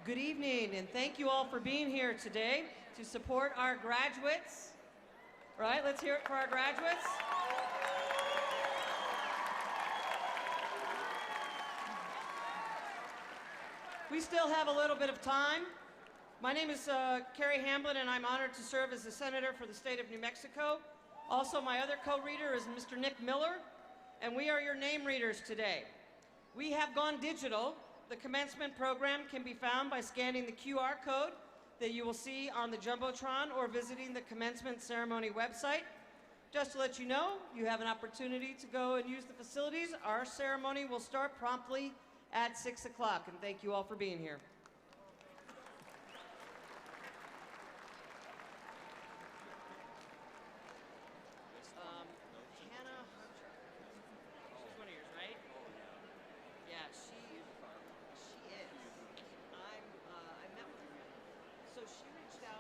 Good evening, and thank you all for being here today to support our graduates. Right, let's hear it for our graduates. We still have a little bit of time. My name is Carrie Hamblin, and I'm honored to serve as the Senator for the state of New Mexico. Also, my other co-reader is Mr. Nick Miller, and we are your name readers today. We have gone digital. The commencement program can be found by scanning the QR code that you will see on the Jumbotron or visiting the commencement ceremony website. Just to let you know, you have an opportunity to go and use the facilities. Our ceremony will start promptly at 6 o'clock, and thank you all for being here. Hannah, she's one of yours, right? Yeah, she is. I met with her. So she reached out.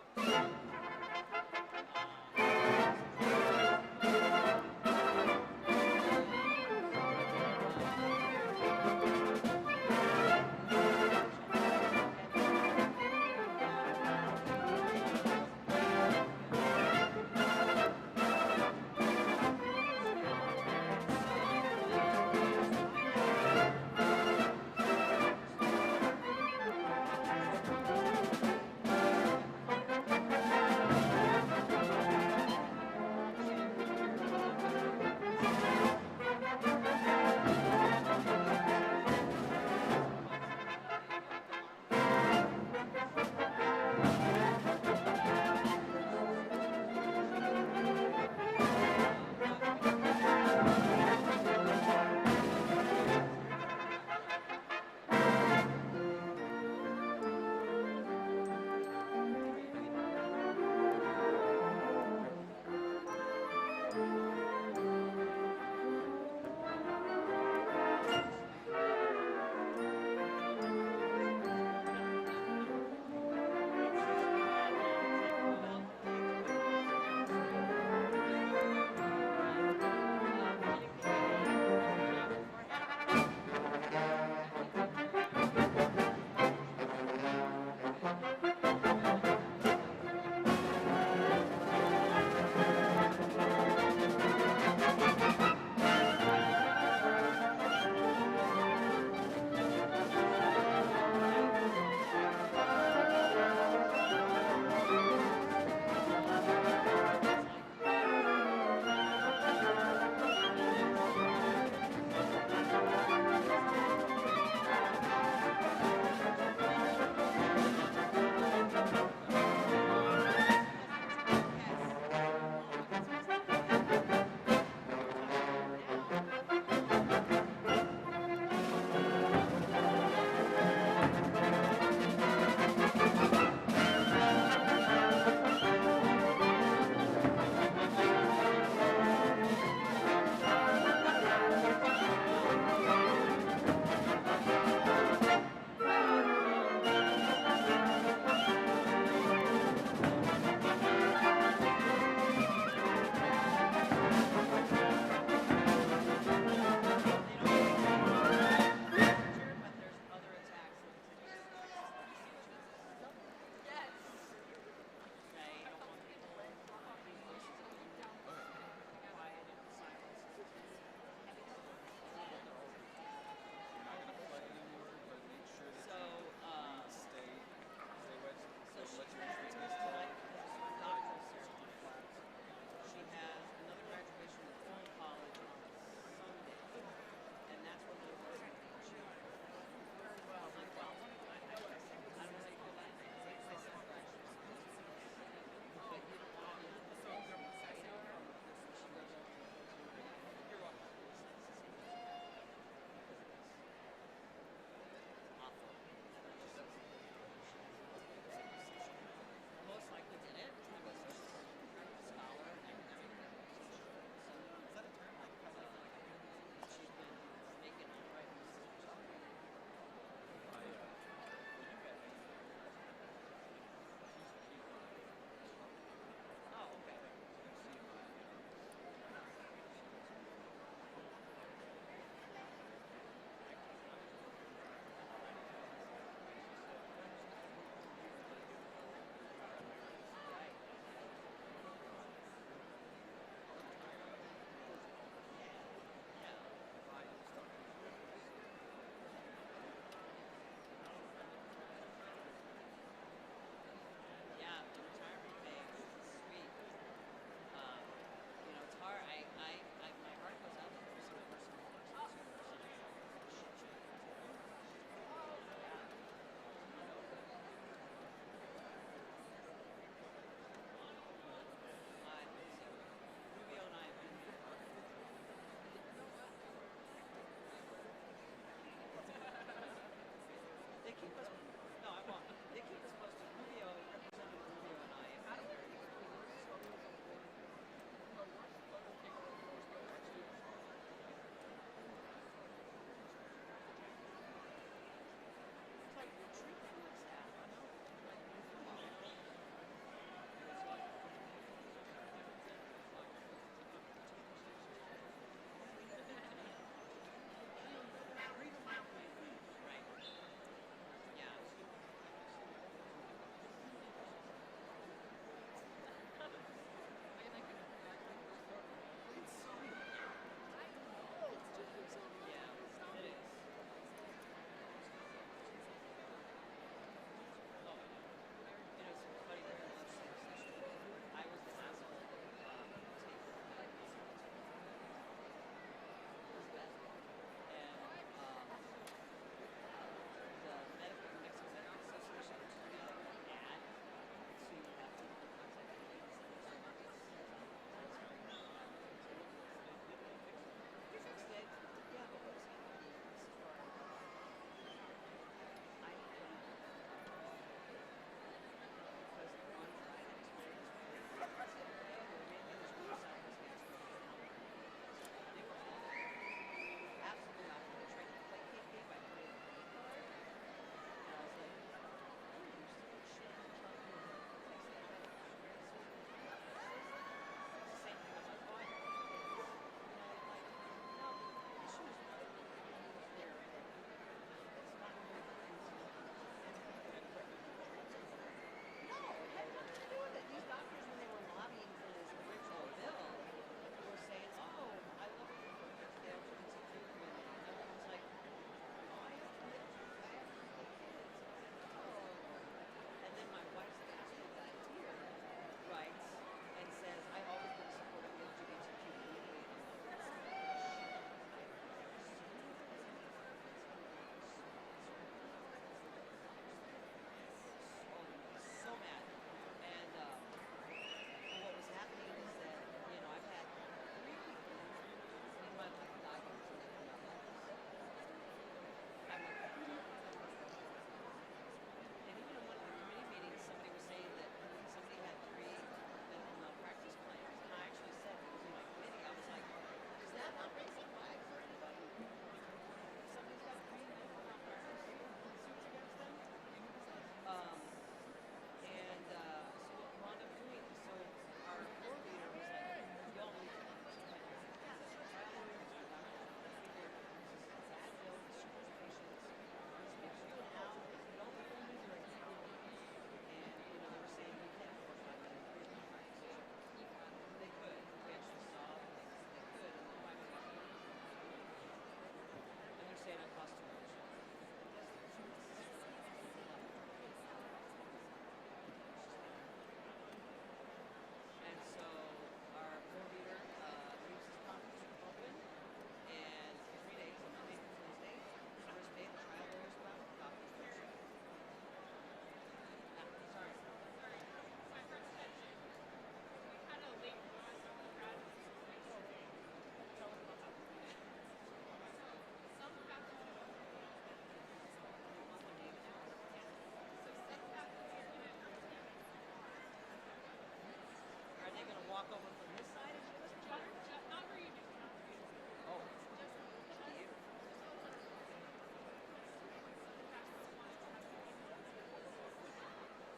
walk over from this side and give us a chair? Not where you do. Not where you do. Oh. Just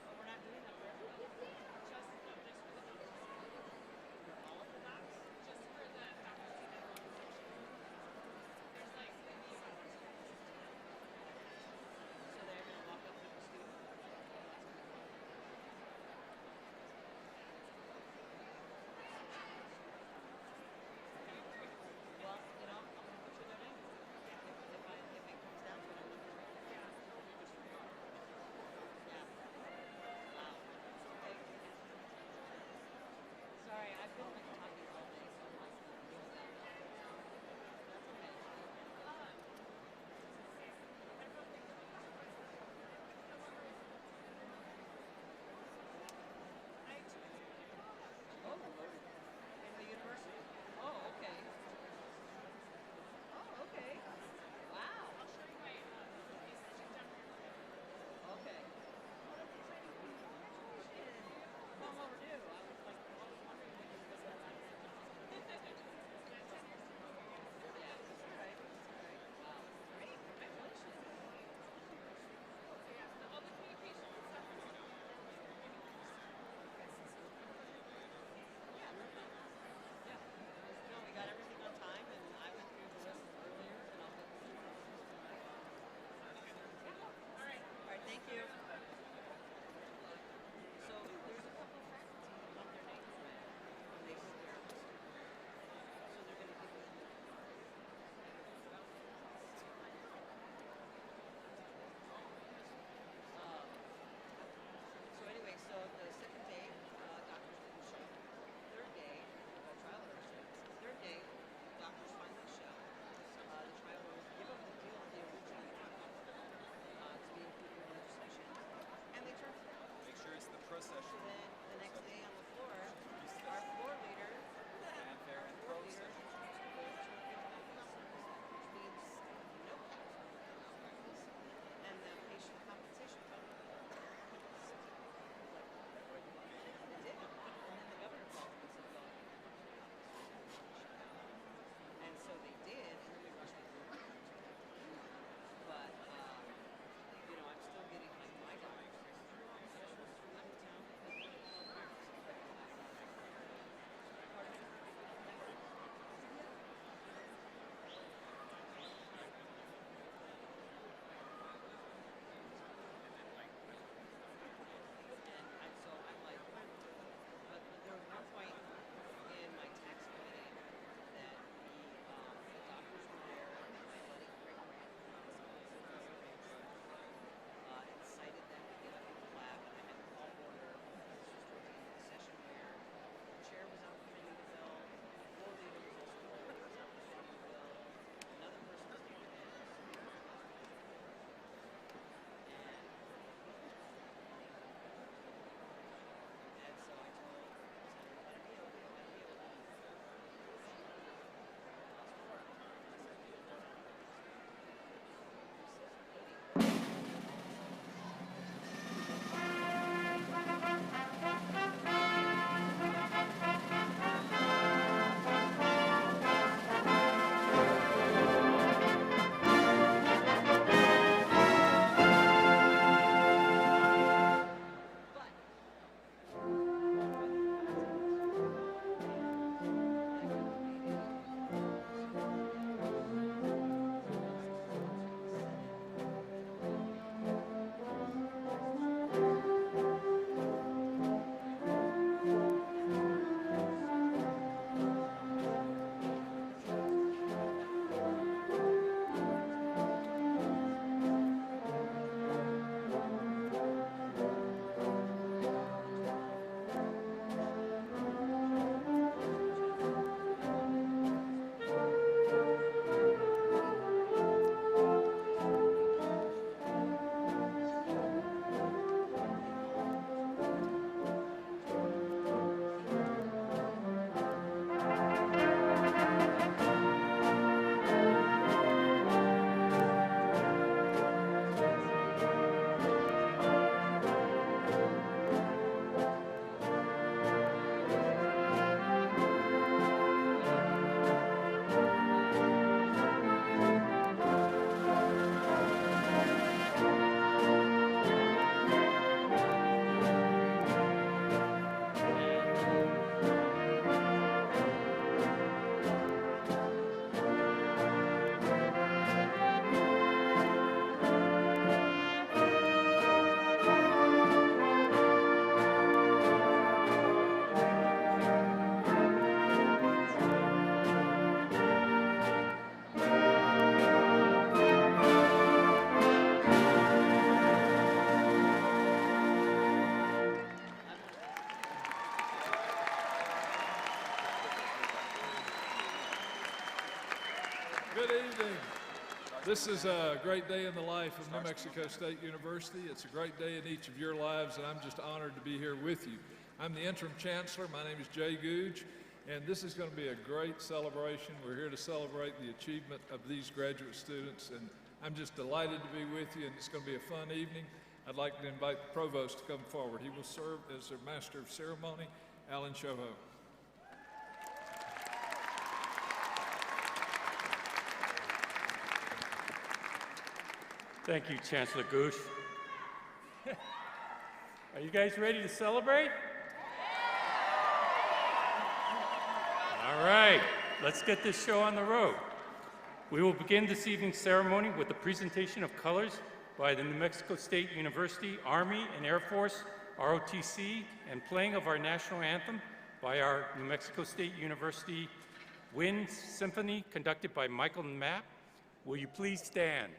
But we're not doing that for everybody. no, just for the doctors. For all of the docs? Just for the faculty that want to teach. There's like 50 of us. So they're going to walk up to the student? Good evening. This is a great day in the life of New Mexico State University. It's a great day in each of your lives, and I'm just honored to be here with you. I'm the interim chancellor. My name is Jay Googe, and this is going to be a great celebration. We're here to celebrate the achievement of these graduate students, and I'm just delighted to be with you, and it's going to be a fun evening. I'd like to invite the provost to come forward. He will serve as their master of ceremony, Alan Shoho. Thank you, Chancellor Gooch. Are you guys ready to celebrate? All right, let's get this show on the road. We will begin this evening's ceremony with the presentation of colors by the New Mexico State University Army and Air Force, ROTC, and playing of our national anthem by our New Mexico State University Wind Symphony, conducted by Michael Mapp. Will you please stand?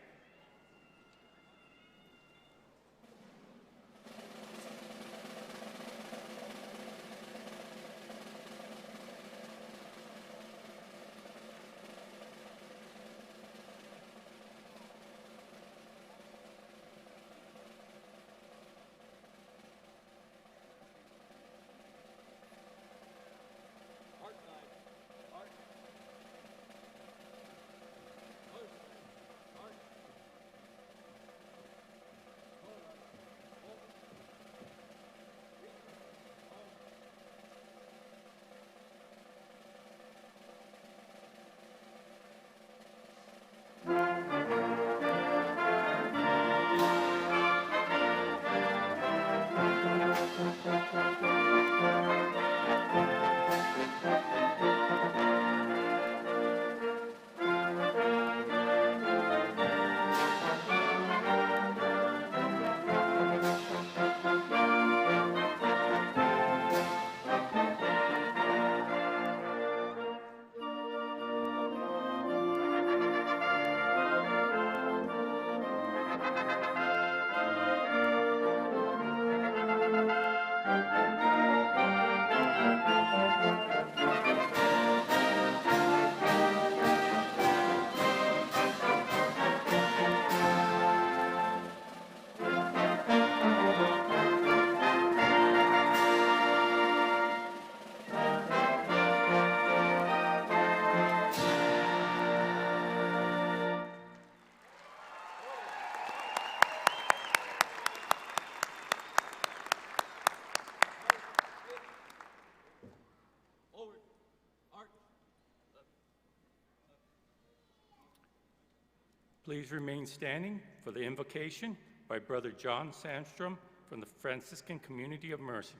Please remain standing for the invocation by Brother John Sandstrom from the Franciscan Community of Mercy.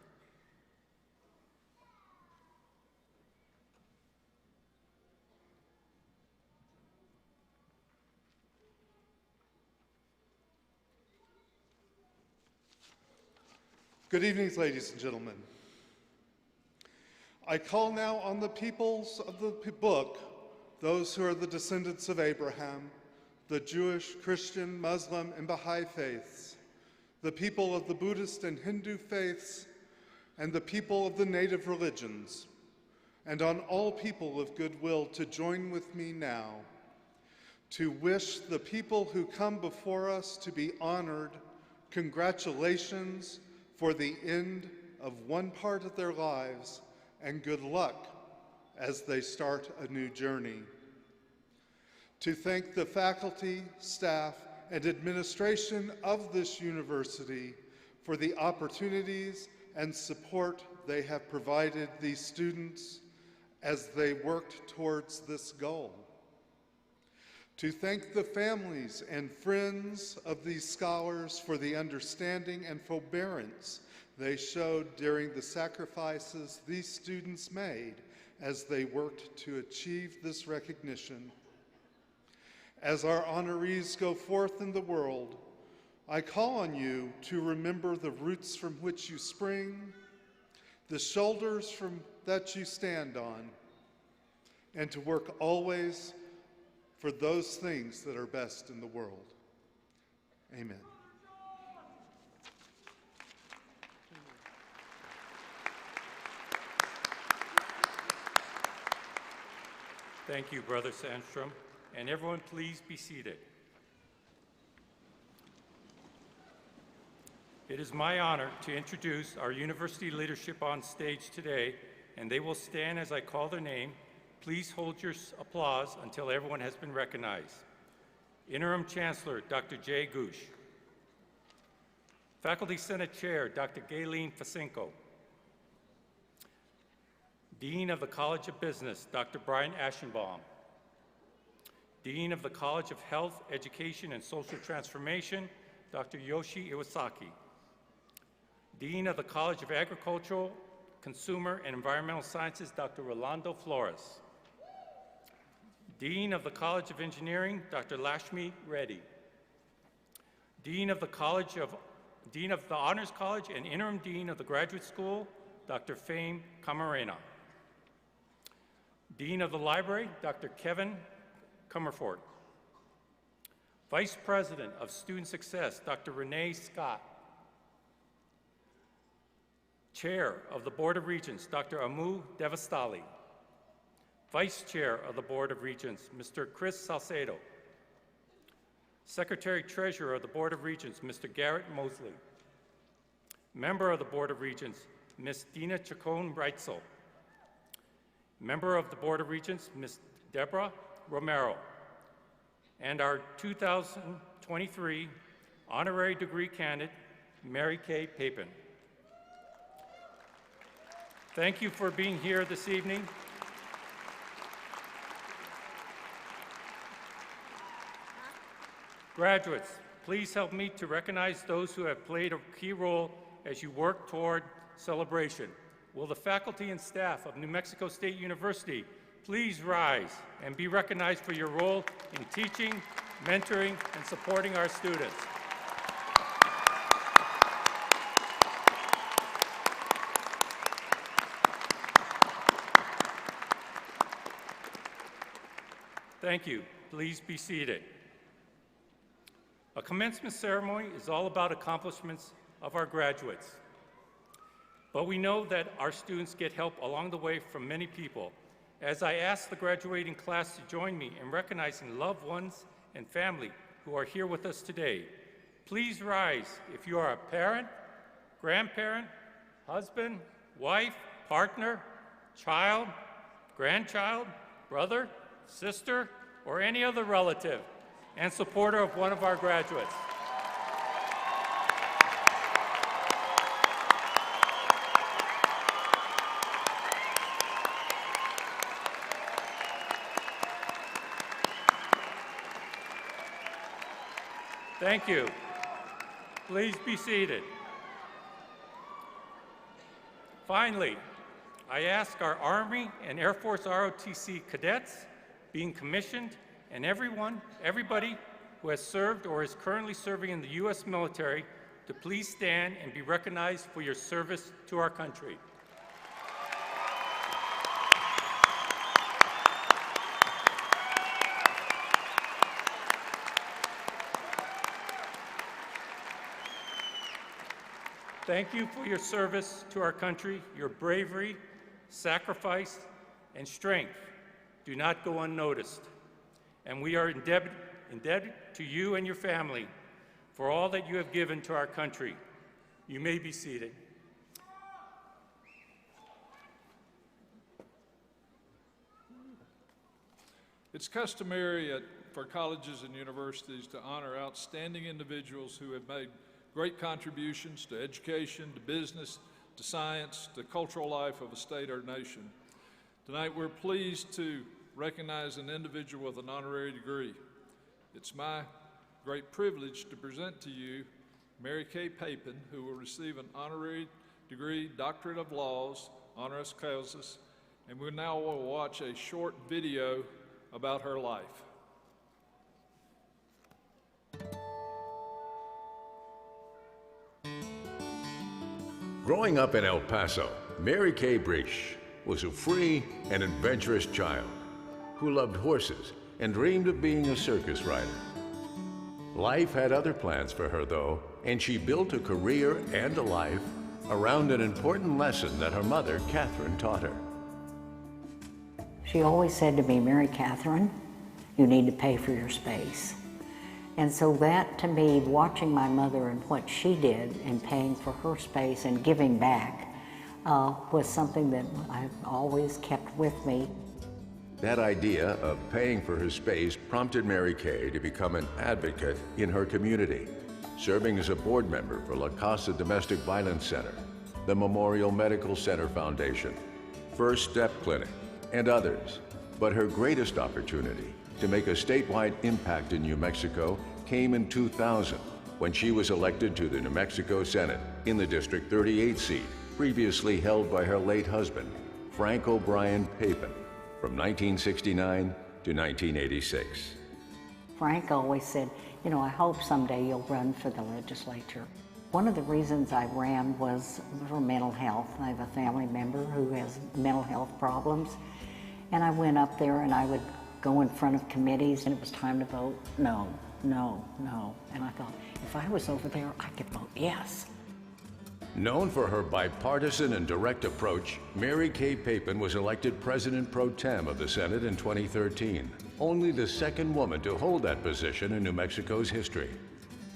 Good evening, ladies and gentlemen. I call now on the peoples of the book, those who are the descendants of Abraham, the Jewish, Christian, Muslim, and Baha'i faiths, the people of the Buddhist and Hindu faiths, and the people of the native religions, and on all people of goodwill to join with me now to wish the people who come before us to be honored congratulations for the end of one part of their lives and good luck as they start a new journey. To thank the faculty, staff, and administration of this university for the opportunities and support they have provided these students as they worked towards this goal. To thank the families and friends of these scholars for the understanding and forbearance they showed during the sacrifices these students made as they worked to achieve this recognition. As our honorees go forth in the world, I call on you to remember the roots from which you spring, the shoulders that you stand on, and to work always for those things that are best in the world. Amen. Thank you, Brother Sandstrom. and everyone please be seated. It is my honor to introduce our university leadership on stage today, and they will stand as I call their name. Please hold your applause until everyone has been recognized. Interim Chancellor, Dr. Jay Gooch. Faculty Senate Chair, Dr. Gayleen Fasinko. Dean of the College of Business, Dr. Brian Aschenbaum. Dean of the College of Health, Education, and Social Transformation, Dr. Yoshi Iwasaki. Dean of the College of Agricultural, Consumer, and Environmental Sciences, Dr. Rolando Flores. Dean of the College of Engineering, Dr. Lashmi Reddy. Dean of the Honors College and Interim Dean of the Graduate School, Dr. Fame Camarena. Dean of the Library, Dr. Kevin Comerford. Vice President of Student Success, Dr. Renee Scott. Chair of the Board of Regents, Dr. Amu Devastali. Vice Chair of the Board of Regents, Mr. Chris Salcedo. Secretary-Treasurer of the Board of Regents, Mr. Garrett Mosley. Member of the Board of Regents, Ms. Dina Chacon-Reitzel. Member of the Board of Regents, Ms. Deborah Romero. And our 2023 honorary degree candidate, Mary Kay Papin. Thank you for being here this evening. Graduates, please help me to recognize those who have played a key role as you work toward celebration. Will the faculty and staff of New Mexico State University please rise and be recognized for your role in teaching, mentoring, and supporting our students. Thank you. Please be seated. A commencement ceremony is all about accomplishments of our graduates. But we know that our students get help along the way from many people. As I ask the graduating class to join me in recognizing loved ones and family who are here with us today, please rise if you are a parent, grandparent, husband, wife, partner, child, grandchild, brother, sister, or any other relative and supporter of one of our graduates. Thank you. Please be seated. Finally, I ask our Army and Air Force ROTC cadets being commissioned and everybody who has served or is currently serving in the U.S. military to please stand and be recognized for your service to our country. Thank you for your service to our country. Your bravery, sacrifice, and strength do not go unnoticed. And we are indebted to you and your family for all that you have given to our country. You may be seated. It's customary for colleges and universities to honor outstanding individuals who have made great contributions to education, to business, to science, to cultural life of a state or nation. Tonight we're pleased to recognize an individual with an honorary degree. It's my great privilege to present to you Mary Kay Papin, who will receive an honorary degree, Doctorate of Laws, honoris causa, and we now will watch a short video about her life. Growing up in El Paso, Mary Kay Brish was a free and adventurous child who loved horses and dreamed of being a circus rider. Life had other plans for her, though, and she built a career and a life around an important lesson that her mother, Catherine, taught her. She always said to me, Mary Catherine, you need to pay for your space. And so that, to me, watching my mother and what she did in paying for her space and giving back was something that I've always kept with me. That idea of paying for her space prompted Mary Kay to become an advocate in her community, serving as a board member for La Casa Domestic Violence Center, the Memorial Medical Center Foundation, First Step Clinic, and others. But her greatest opportunity to make a statewide impact in New Mexico came in 2000, when she was elected to the New Mexico Senate in the District 38 seat, previously held by her late husband, Frank O'Brien Papin, from 1969 to 1986. Frank always said, you know, I hope someday you'll run for the legislature. One of the reasons I ran was for mental health. I have a family member who has mental health problems, and I went up there and I would go in front of committees and it was time to vote no, no, no. And I thought, if I was over there, I could vote yes. Known for her bipartisan and direct approach, Mary Kay Papin was elected President Pro Tem of the Senate in 2013, only the second woman to hold that position in New Mexico's history.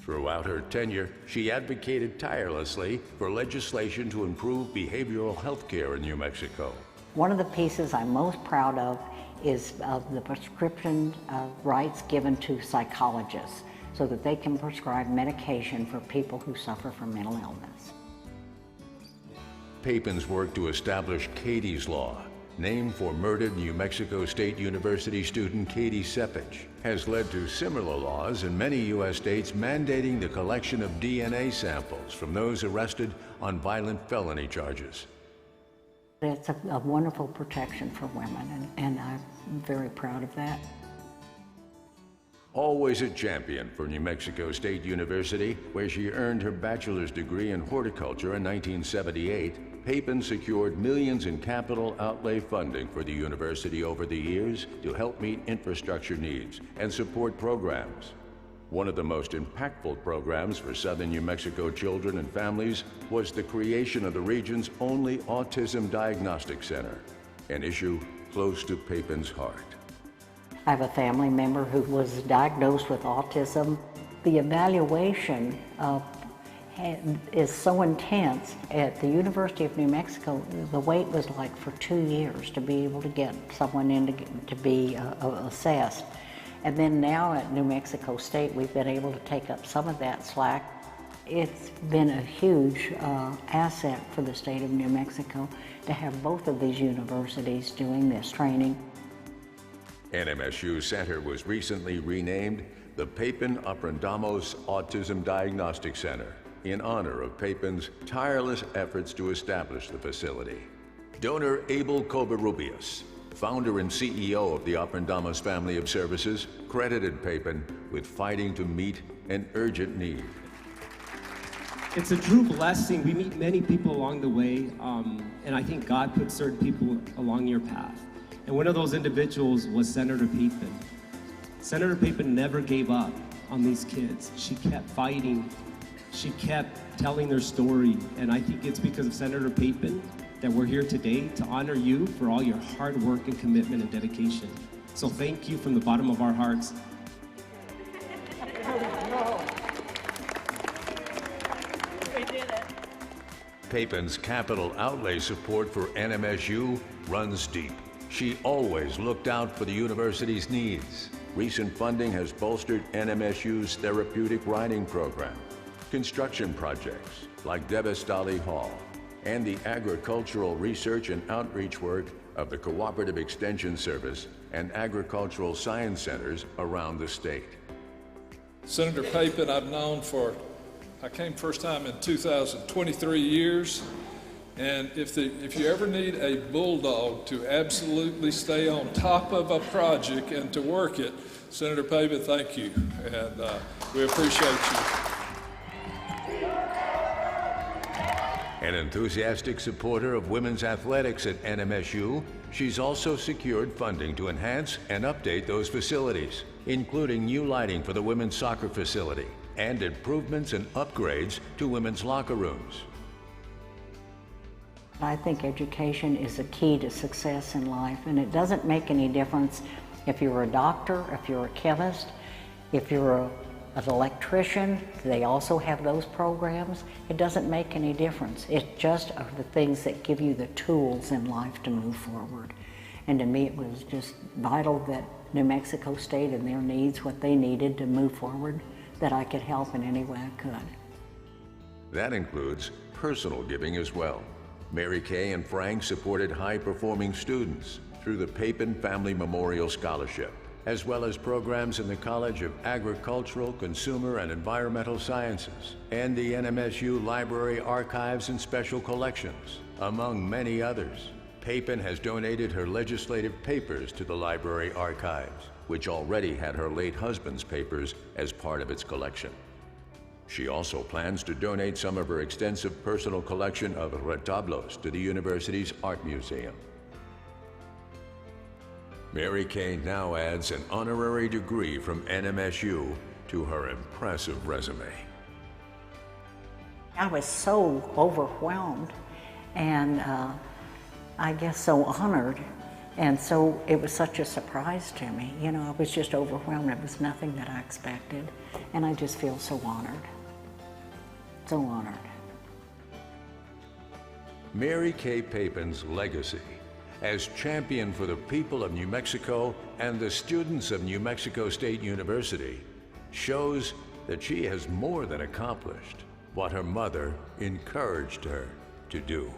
Throughout her tenure, she advocated tirelessly for legislation to improve behavioral health care in New Mexico. One of the pieces I'm most proud of is the prescription rights given to psychologists so that they can prescribe medication for people who suffer from mental illness. Papin's work to establish Katie's Law, named for murdered New Mexico State University student Katie Sepich, has led to similar laws in many U.S. states mandating the collection of DNA samples from those arrested on violent felony charges. It's a wonderful protection for women, and I'm very proud of that. Always a champion for New Mexico State University, where she earned her bachelor's degree in horticulture in 1978, Papin secured millions in capital outlay funding for the university over the years to help meet infrastructure needs and support programs. One of the most impactful programs for Southern New Mexico children and families was the creation of the region's only autism diagnostic center, an issue close to Papin's heart. I have a family member who was diagnosed with autism. The evaluation is so intense. At the University of New Mexico, the wait was like for 2 years to be able to get someone in to be assessed. And then now at New Mexico State, we've been able to take up some of that slack. It's been a huge asset for the state of New Mexico to have both of these universities doing this training. NMSU Center was recently renamed the Papin Aprendamos Autism Diagnostic Center in honor of Papin's tireless efforts to establish the facility. Donor Abel Covarrubias, founder and CEO of the Aprendamos family of services, credited Papin with fighting to meet an urgent need. It's a true blessing. We meet many people along the way, and I think God put certain people along your path. And one of those individuals was Senator Papin. Senator Papin never gave up on these kids. She kept fighting. She kept telling their story. And I think it's because of Senator Papin that we're here today to honor you for all your hard work and commitment and dedication. So thank you from the bottom of our hearts. Papin's capital outlay support for NMSU runs deep. She always looked out for the university's needs. Recent funding has bolstered NMSU's therapeutic riding program, construction projects like Devastali Hall, and the agricultural research and outreach work of the Cooperative Extension Service and agricultural science centers around the state. Senator Papin, I've known I came first time in 23 years. And if you ever need a bulldog to absolutely stay on top of a project and to work it, Senator Papin, thank you. And we appreciate you. An enthusiastic supporter of women's athletics at NMSU, she's also secured funding to enhance and update those facilities, including new lighting for the women's soccer facility and improvements and upgrades to women's locker rooms. I think education is a key to success in life, and it doesn't make any difference If you're a doctor, if you're a chemist, if you're an electrician, they also have those programs. It doesn't make any difference. It just are the things that give you the tools in life to move forward. And to me, it was just vital that New Mexico State and their needs, what they needed to move forward, that I could help in any way I could. That includes personal giving as well. Mary Kay and Frank supported high-performing students through the Papin Family Memorial Scholarship, as well as programs in the College of Agricultural, Consumer, and Environmental Sciences, and the NMSU Library Archives and Special Collections, among many others. Papin has donated her legislative papers to the Library Archives, which already had her late husband's papers as part of its collection. She also plans to donate some of her extensive personal collection of retablos to the university's art museum. Mary Kay now adds an honorary degree from NMSU to her impressive resume. I was so overwhelmed and I guess so honored, and so it was such a surprise to me. You know, I was just overwhelmed. It was nothing that I expected, and I just feel so honored. So honored. Mary Kay Papin's legacy as champion for the people of New Mexico and the students of New Mexico State University shows that she has more than accomplished what her mother encouraged her to do.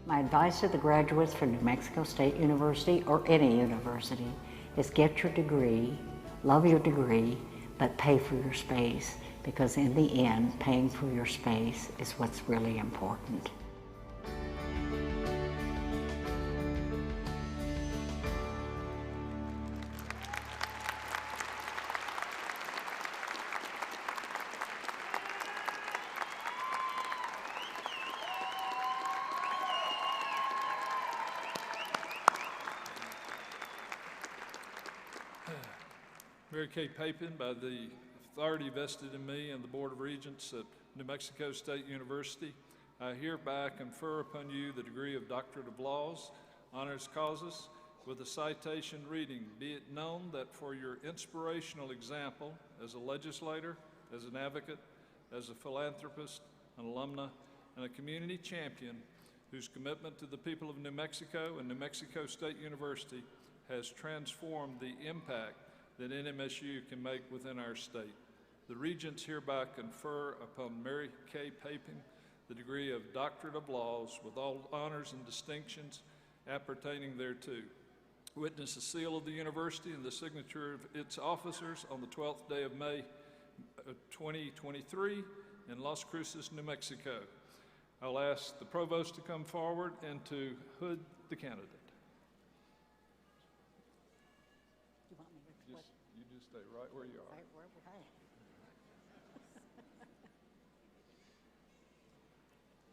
My advice to the graduates from New Mexico State University or any university is get your degree, love your degree, but pay for your space, because in the end, paying for your space is what's really important. Mary Kay Papin, by the authority vested in me and the Board of Regents at New Mexico State University, I hereby confer upon you the degree of Doctorate of Laws, honors causes, with a citation reading, "Be it known that for your inspirational example as a legislator, as an advocate, as a philanthropist, an alumna, and a community champion whose commitment to the people of New Mexico and New Mexico State University has transformed the impact that NMSU can make within our state. The Regents hereby confer upon Mary Kay Papin the degree of Doctorate of Laws with all honors and distinctions appertaining thereto. Witness the seal of the university and the signature of its officers on the 12th day of May 2023 in Las Cruces, New Mexico." I'll ask the provost to come forward and to hood the candidate. You just stay right where you are. Right where we're at.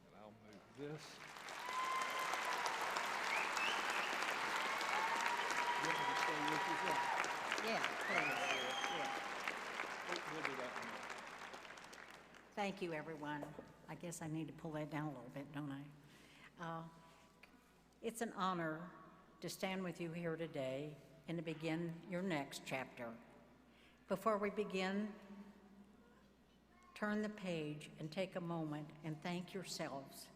And I'll move this. You want me to stay with you? Yeah, please. Yeah. We'll do that one. Thank you, everyone. I guess I need to pull that down a little bit, don't I? It's an honor to stand with you here today and to begin your next chapter. Before we begin, turn the page and take a moment and thank yourselves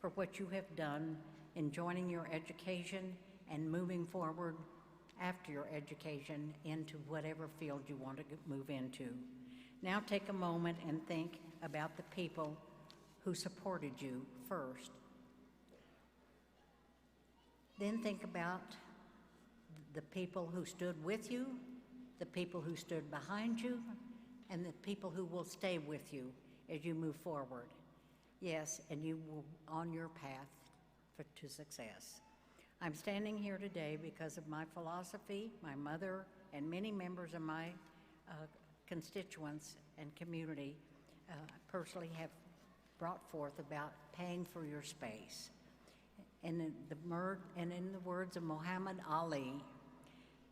for what you have done in joining your education and moving forward after your education into whatever field you want to move into. Now take a moment and think about the people who supported you first. Then think about the people who stood with you, the people who stood behind you, and the people who will stay with you as you move forward. Yes, and you will on your path to success. I'm standing here today because of my philosophy, my mother, and many members of my constituents and community personally have brought forth about paying for your space. And in the words of Muhammad Ali,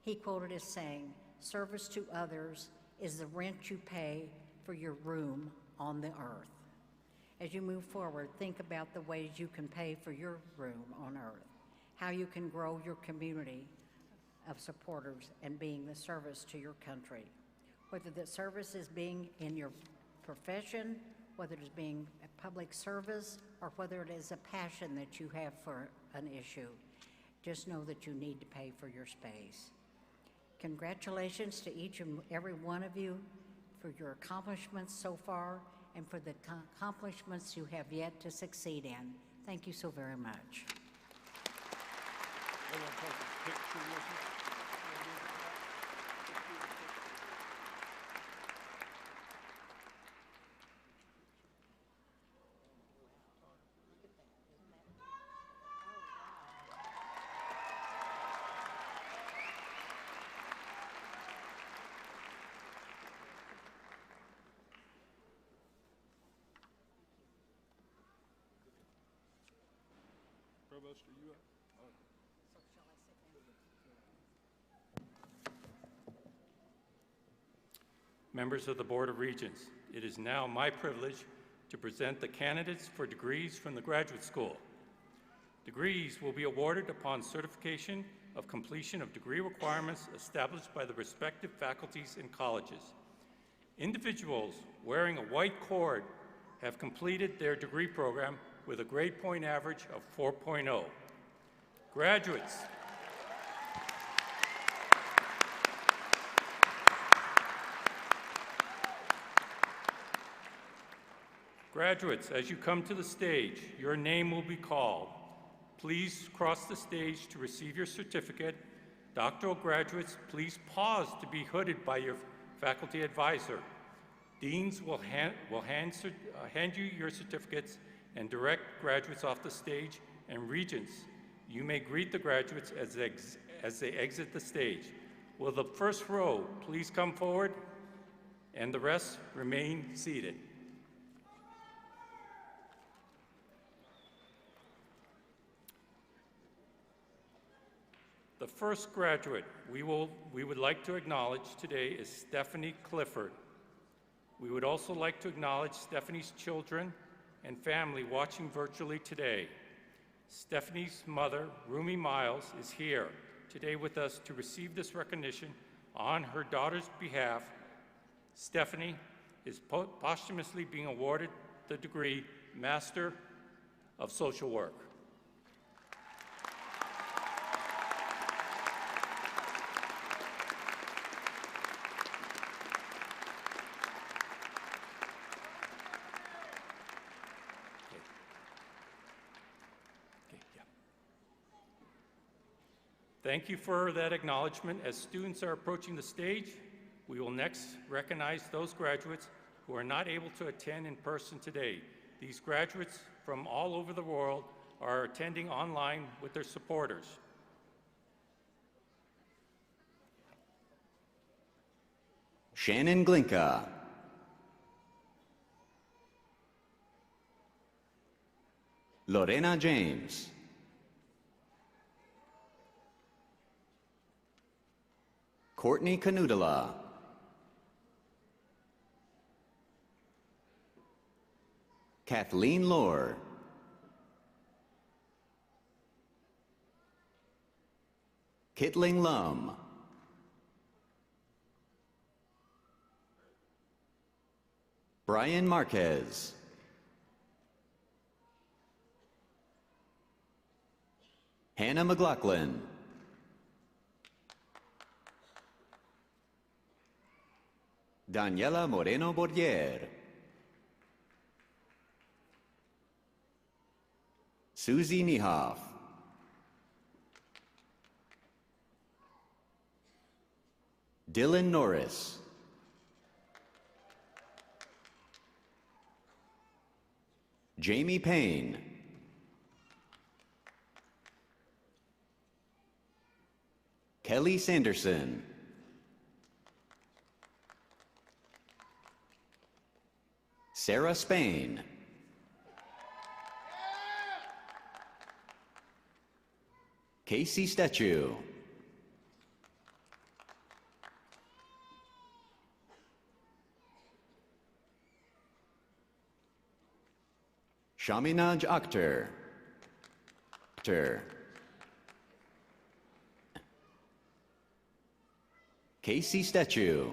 he quoted as saying, "Service to others is the rent you pay for your room on the earth." As you move forward, think about the ways you can pay for your room on earth, how you can grow your community of supporters and being the service to your country. Whether the service is being in your profession, whether it is being a public service, or whether it is a passion that you have for an issue, just know that you need to pay for your space. Congratulations to each and every one of you for your accomplishments so far and for the accomplishments you have yet to succeed in. Thank you so very much. Provost, are you up? Members of the Board of Regents, it is now my privilege to present the candidates for degrees from the graduate school. Degrees will be awarded upon certification of completion of degree requirements established by the respective faculties and colleges. Individuals wearing a white cord have completed their degree program with a grade point average of 4.0. Graduates, as you come to the stage, your name will be called. Please cross the stage to receive your certificate. Doctoral graduates, please pause to be hooded by your faculty advisor. Deans will hand you your certificates and direct graduates off the stage, and regents, you may greet the graduates as they exit the stage. Will the first row please come forward, and the rest remain seated. The first graduate we would like to acknowledge today is Stephanie Clifford. We would also like to acknowledge Stephanie's children and family watching virtually today. Stephanie's mother, Rumi Miles, is here today with us to receive this recognition on her daughter's behalf. Stephanie is posthumously being awarded the degree Master of Social Work. Thank you for that acknowledgement. As students are approaching the stage, we will next recognize those graduates who are not able to attend in person today. These graduates from all over the world are attending online with their supporters. Shannon Glinka. Lorena James. Courtney Canudala. Kathleen Lohr. Kitling Lum. Brian Marquez. Hannah McLaughlin. Daniela Moreno Bordier. Susie Niehoff. Dylan Norris. Jamie Payne. Kelly Sanderson. Sarah Spain. Casey Stetchu. Shaminaj Akhtar. Casey statue.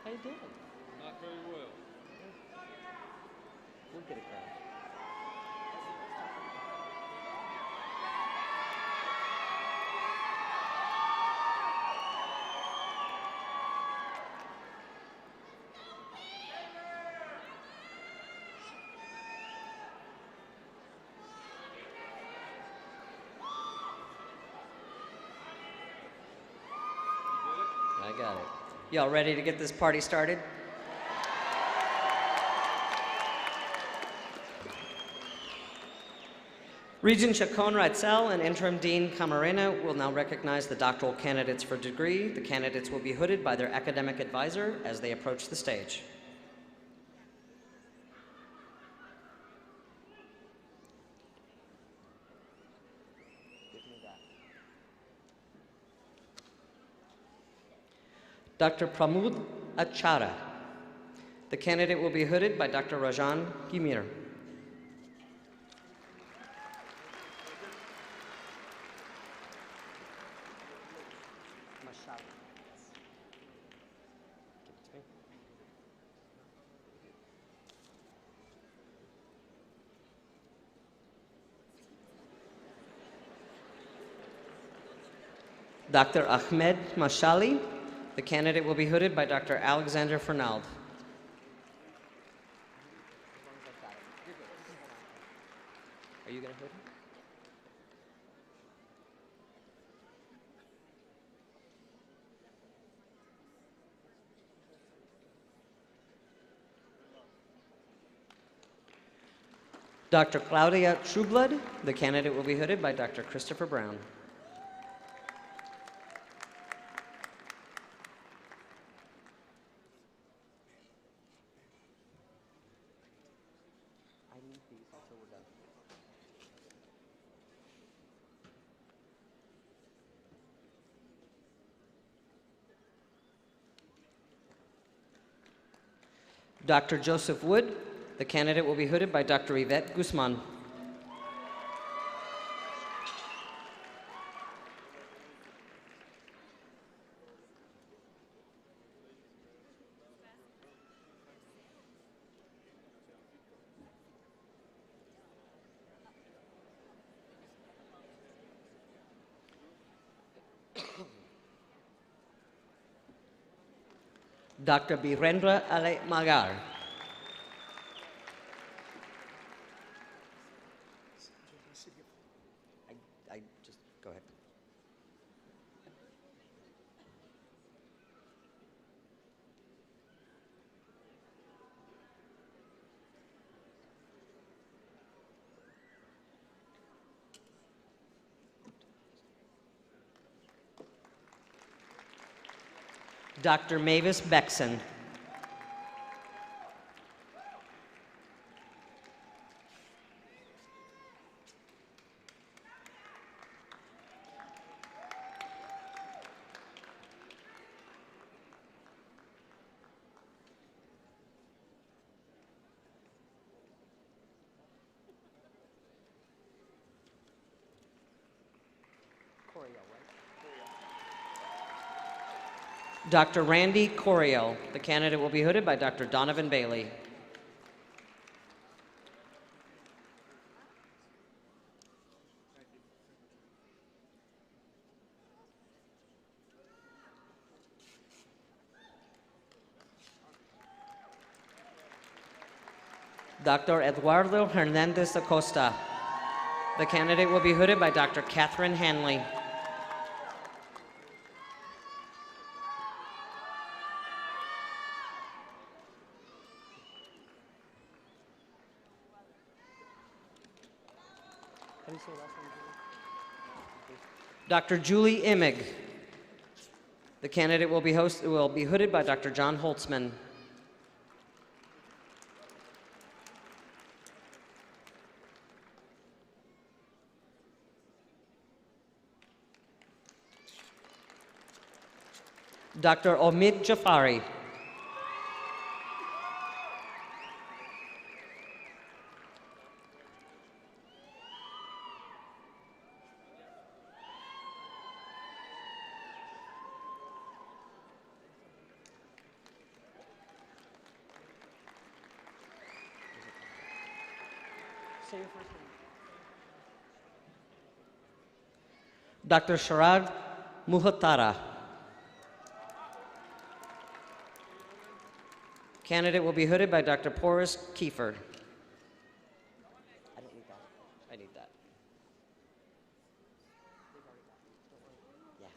How you doing? Not very well. We'll get it going. I got it. Y'all ready to get this party started? Regent Chacon Reitzel and Interim Dean Camarena will now recognize the doctoral candidates for degree. The candidates will be hooded by their academic advisor as they approach the stage. Dr. Pramod Acharya. The candidate will be hooded by Dr. Rajan Gimir. Dr. Ahmed Mashali. The candidate will be hooded by Dr. Alexander Fernald. Are you going to hood him? Dr. Claudia Trueblood. The candidate will be hooded by Dr. Christopher Brown. Dr. Joseph Wood. The candidate will be hooded by Dr. Yvette Guzman. Dr. Birendra Ale Magar. I just go ahead. Dr. Mavis Beckson. Dr. Randy Corio. The candidate will be hooded by Dr. Donovan Bailey. Dr. Eduardo Hernandez Acosta. The candidate will be hooded by Dr. Catherine Hanley. Dr. Julie Imig. The candidate will be hooded by Dr. John Holtzman. Dr. Omid Jafari. Say your first name. Dr. Sharad Muhatara. Candidate will be hooded by Dr. Porus Kiefer. I don't need that. I need that. Yeah.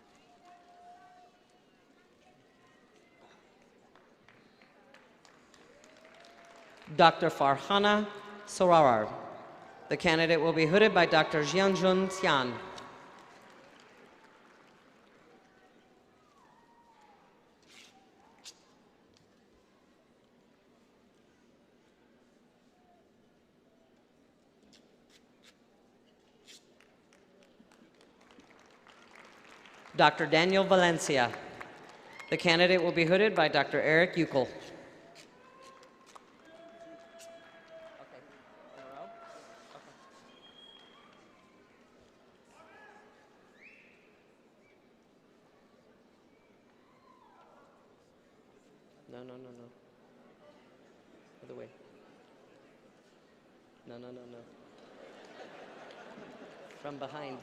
Dr. Farhana Sorarar. The candidate will be hooded by Dr. Jianjun Xian. Dr. Daniel Valencia. The candidate will be hooded by Dr. Eric Uckel. No. Other way. No. From behind.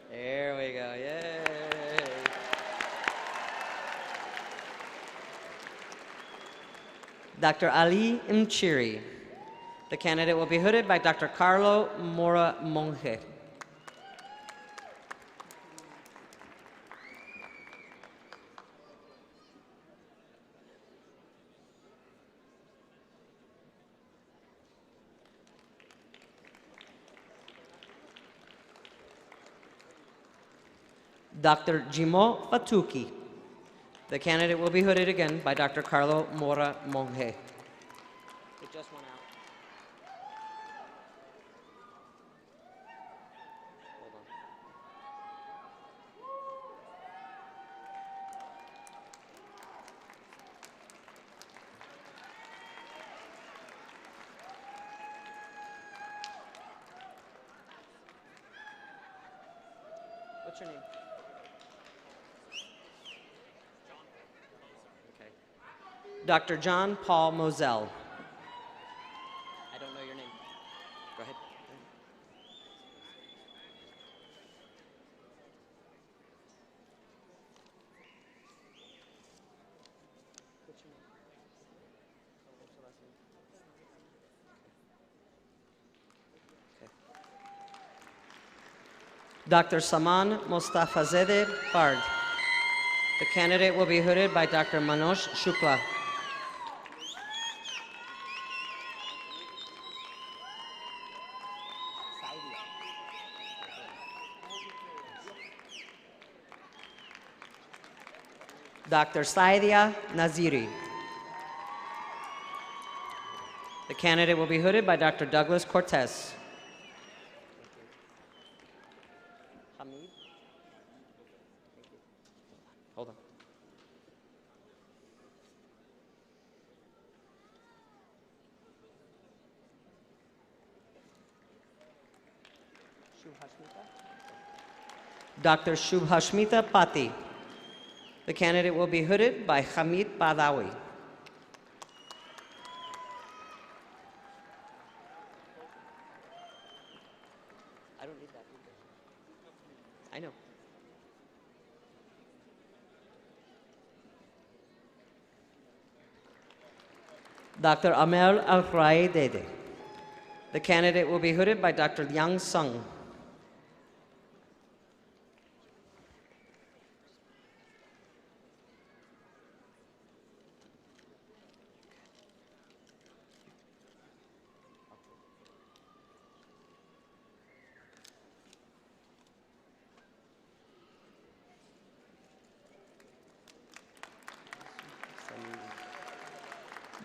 There we go. Yay. Dr. Ali Mchiri. The candidate will be hooded by Dr. Carlo Mora Monge. Dr. Jimo Fatuki. The candidate will be hooded again by Dr. Carlo Mora Monge. It just went out. Hold on. What's your name? Okay. Dr. John Paul Moselle. I don't know your name. Go ahead. What's your name? What's your last name? Dr. Saman Mostafazadeh Fard. The candidate will be hooded by Dr. Manoj Shukla. Dr. Saidia Naziri. The candidate will be hooded by Dr. Douglas Cortez. Hamid? Hold on. Dr. Shubhashmita Pati. The candidate will be hooded by Hamid Badawi. I don't need that either. I know. Dr. Amel Al-Raidede. The candidate will be hooded by Dr. Liang Sung.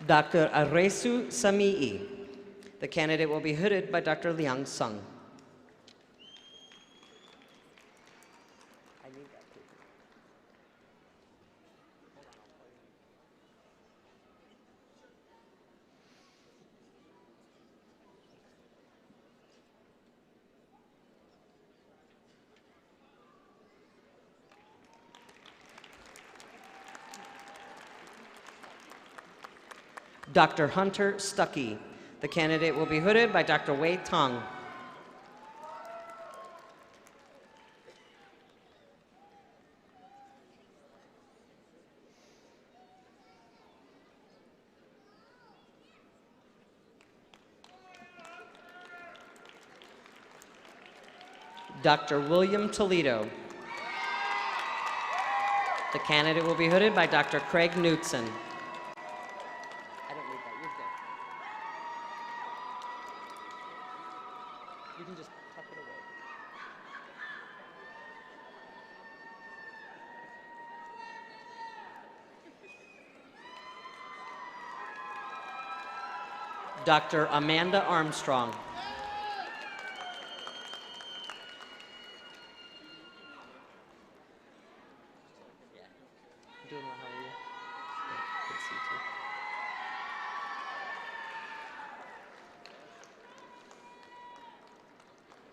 Dr. Aresu Samii. The candidate will be hooded by Dr. Liang Sung. I need that too. Dr. Hunter Stuckey. The candidate will be hooded by Dr. Wei Tong. Dr. William Toledo. The candidate will be hooded by Dr. Craig Knudsen. I don't need that. You're good. You can just tuck it away. Dr. Amanda Armstrong. Doing well, how are you? Good to see you too.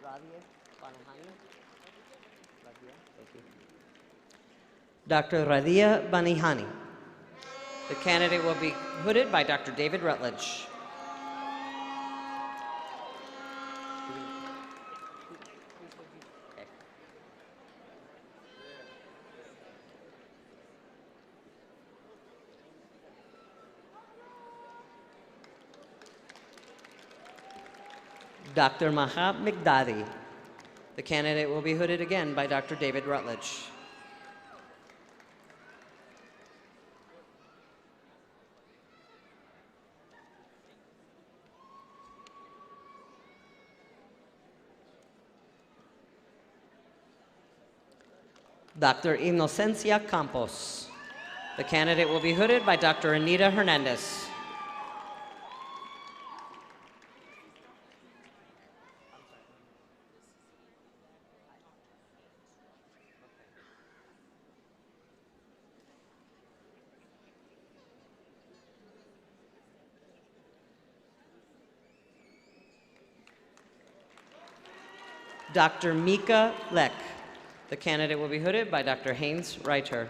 Radia Banihani. Radia, thank you. Dr. Radia Banihani. The candidate will be hooded by Dr. David Rutledge. Okay. Dr. Mahab Migdadi. The candidate will be hooded again by Dr. David Rutledge. Dr. Inocencia Campos. The candidate will be hooded by Dr. Anita Hernandez. Dr. Mika Lek. The candidate will be hooded by Dr. Haynes Reiter.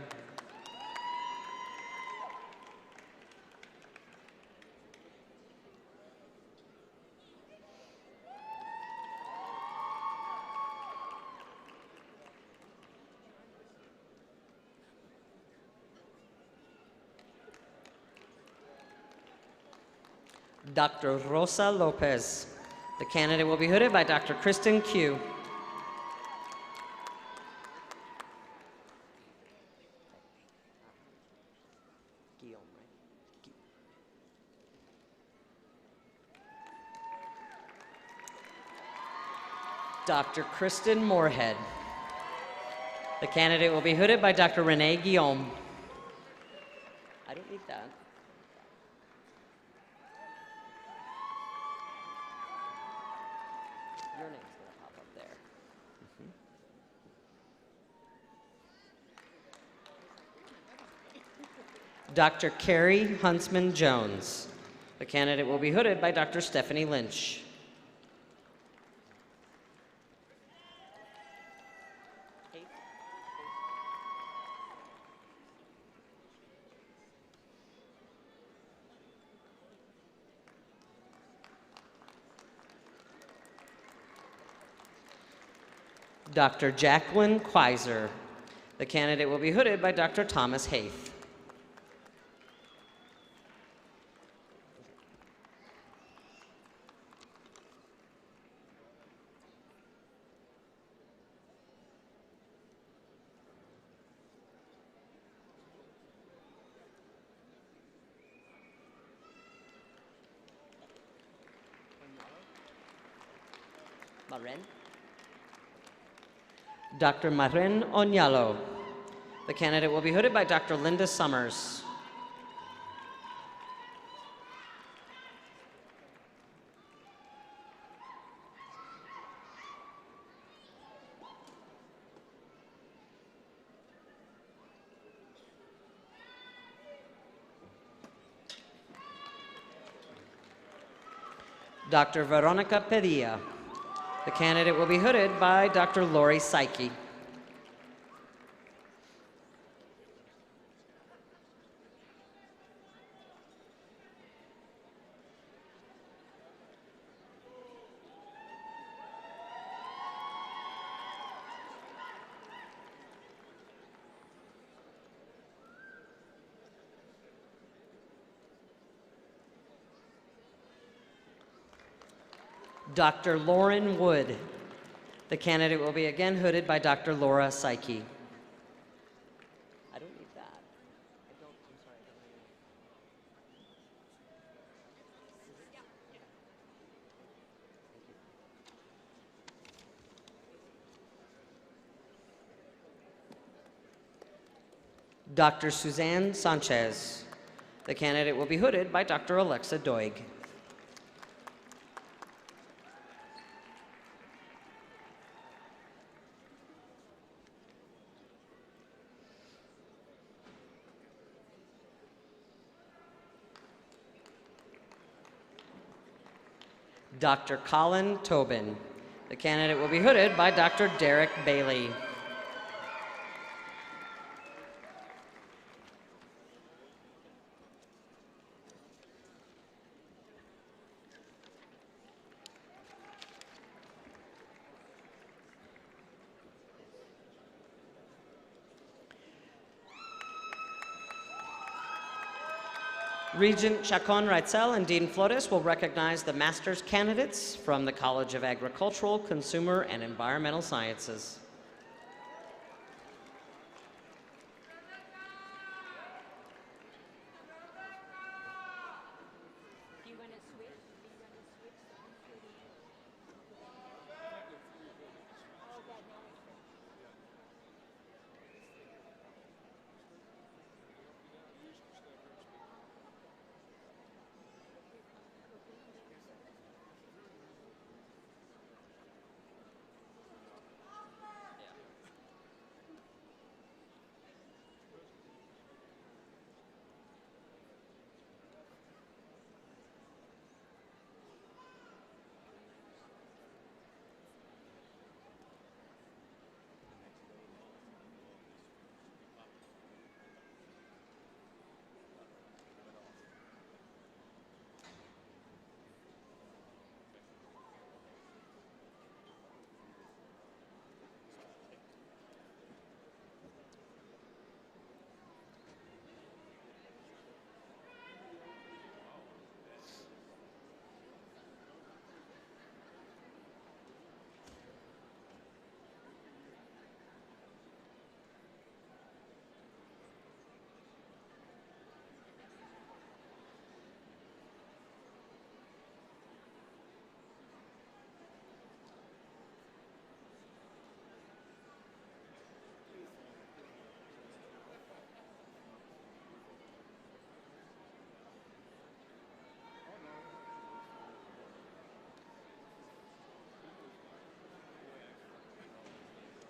Dr. Rosa Lopez. The candidate will be hooded by Dr. Kristen Q. Dr. Kristen Moorhead. The candidate will be hooded by Dr. Renee Guillaume. I don't need that. Your name's going to pop up there. Dr. Carrie Huntsman Jones. The candidate will be hooded by Dr. Stephanie Lynch. Dr. Jacqueline Quiser. The candidate will be hooded by Dr. Thomas Haith. Maren. Dr. Marin Onyalo. The candidate will be hooded by Dr. Linda Summers. Dr. Veronica Padilla. The candidate will be hooded by Dr. Lori Psyche. Dr. Lauren Wood. The candidate will be again hooded by Dr. Laura Psyche. I don't need that. I'm sorry. Dr. Suzanne Sanchez. The candidate will be hooded by Dr. Alexa Doig. Dr. Colin Tobin. The candidate will be hooded by Dr. Derek Bailey. Regent Chacon Reitzel and Dean Flores will recognize the master's candidates from the College of Agricultural, Consumer, and Environmental Sciences.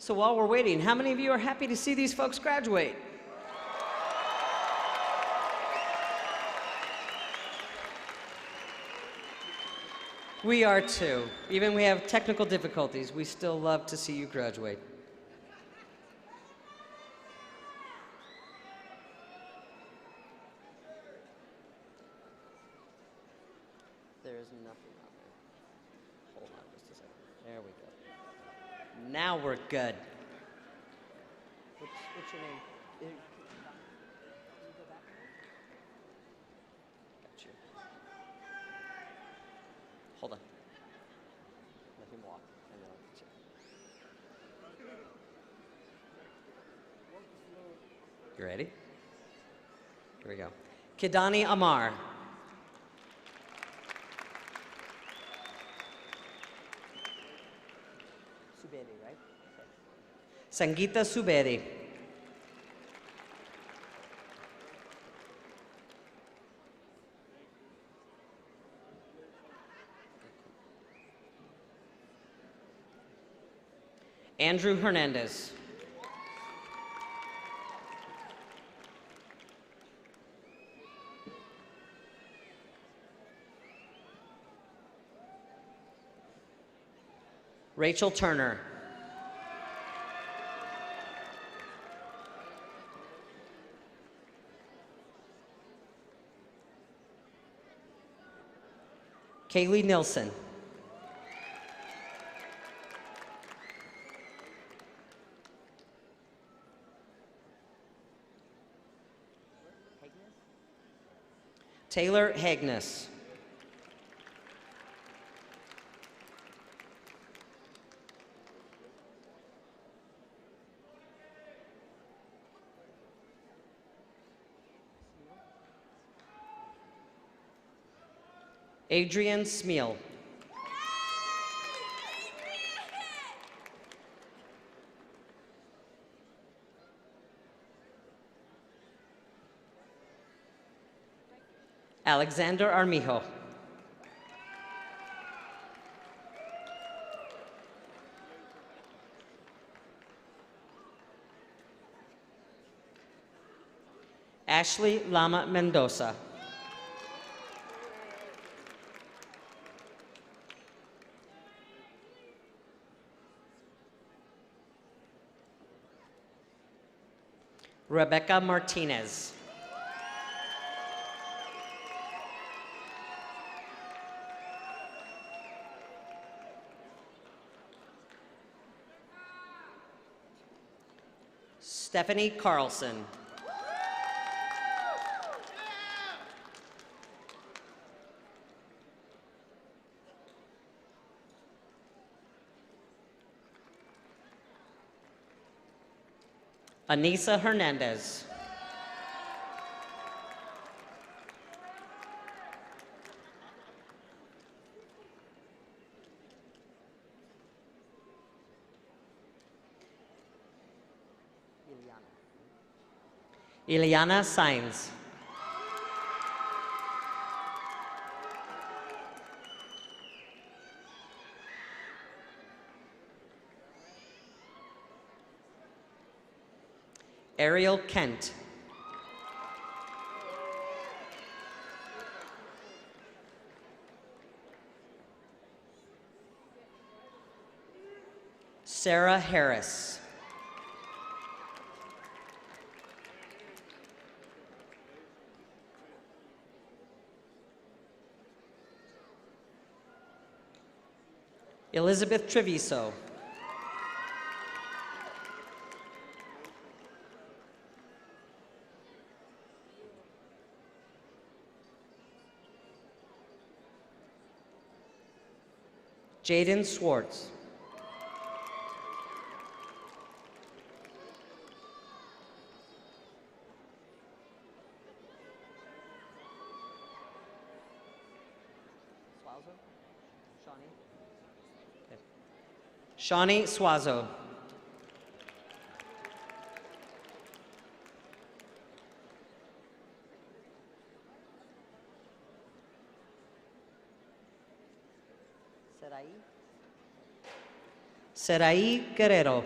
So while we're waiting, how many of you are happy to see these folks graduate? We are too. Even we have technical difficulties, we still love to see you graduate. There's nothing on there. Hold on just a second. There we go. Now we're good. What's your name? Can you go back? Got you. Hold on. Let him walk, and then I'll get you. You ready? Here we go. Kidani Amar. Subedi, right? Okay. Sangeeta Subedi. Andrew Hernandez. Rachel Turner. Kaylee Nilsson. Taylor Hagnes. Adrian Smeal. Alexander Armijo. Ashley Lama Mendoza. Rebecca Martinez. Stephanie Carlson. Anissa Hernandez. Ileana Sainz. Ariel Kent. Sarah Harris. Elizabeth Treviso. Jaden Swartz. Shawnee Swazo. Serai Guerrero.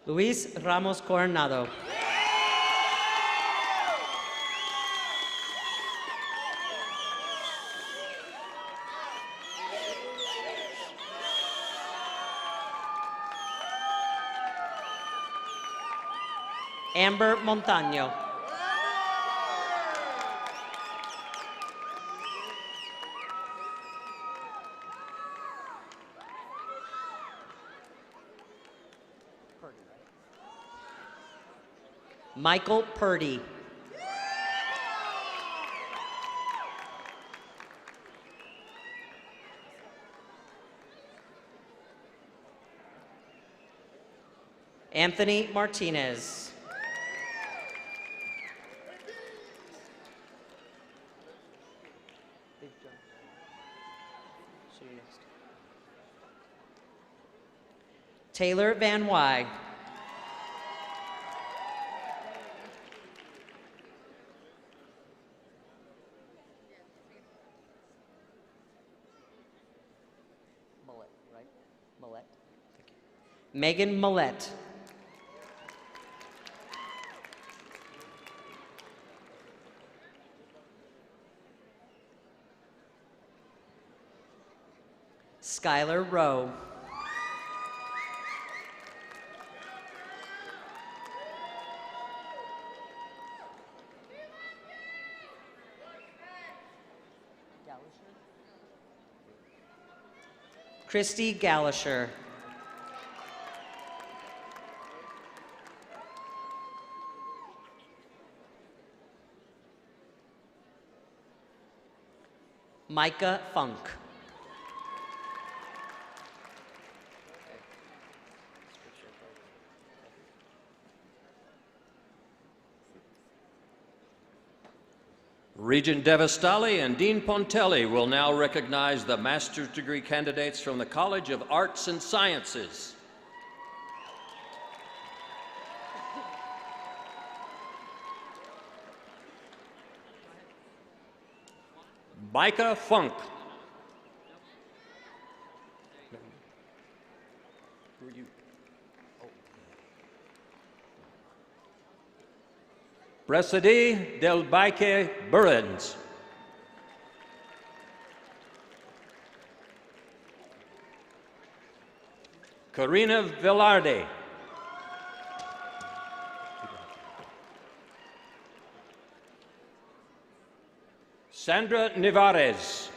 Luis Ramos Coronado. Amber Montaño. Michael Purdy. Anthony Martinez. Taylor Van Wy. Megan Millette. Skylar Rowe. Christy Gallisher. Micah Funk. Regent Devastali and Dean Pontelli will now recognize the master's degree candidates from the College of Arts and Sciences. Micah Funk. Presidi del Baike Burens. Karina Velarde. Sandra Nevarez.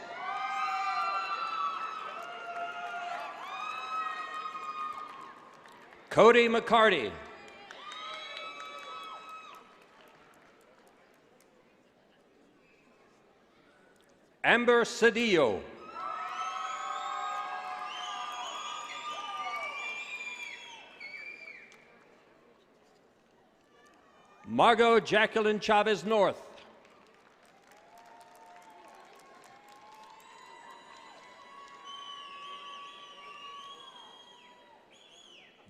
Cody McCarty. Amber Cedillo. Margot Jacqueline Chavez North.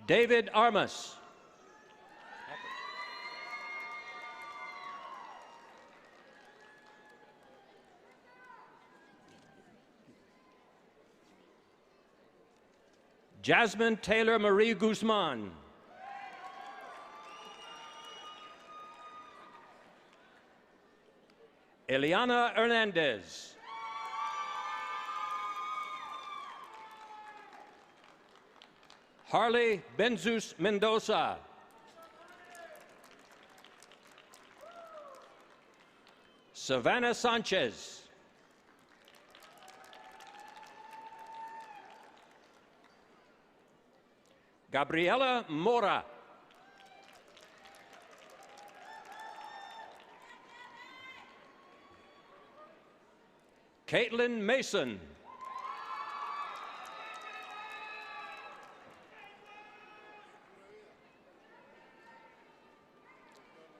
David Armas. Jasmine Taylor Marie Guzman. Eliana Hernandez. Harley Benzus Mendoza. Savannah Sanchez. Gabriela Mora. Caitlin Mason.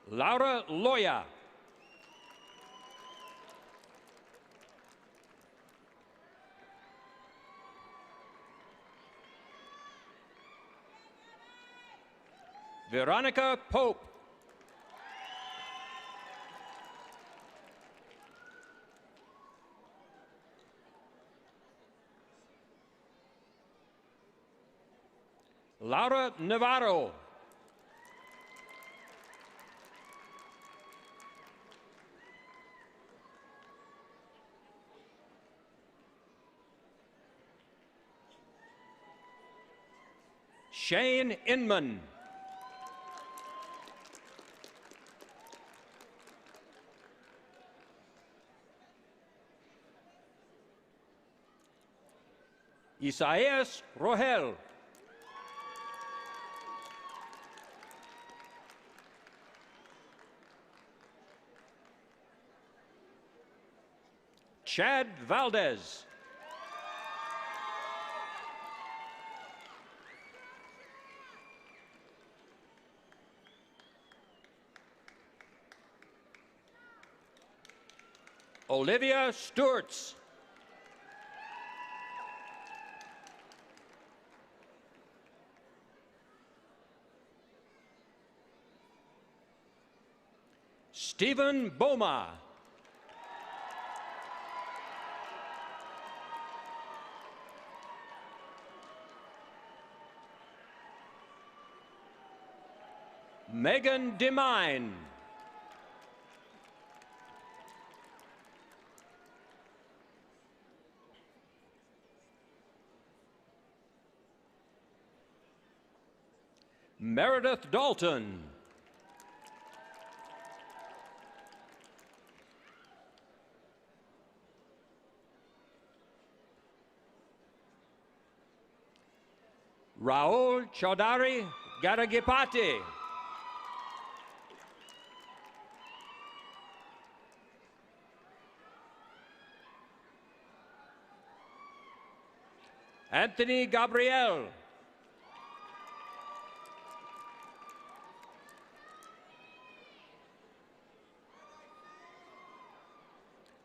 Laura Loya. Veronica Pope. Laura Navarro. Shane Inman. Isaias Rohel. Chad Valdez. Olivia Stewarts. Stephen Boma. Megan Demine. Meredith Dalton. Raul Chaudhary Garagipati. Anthony Gabriel.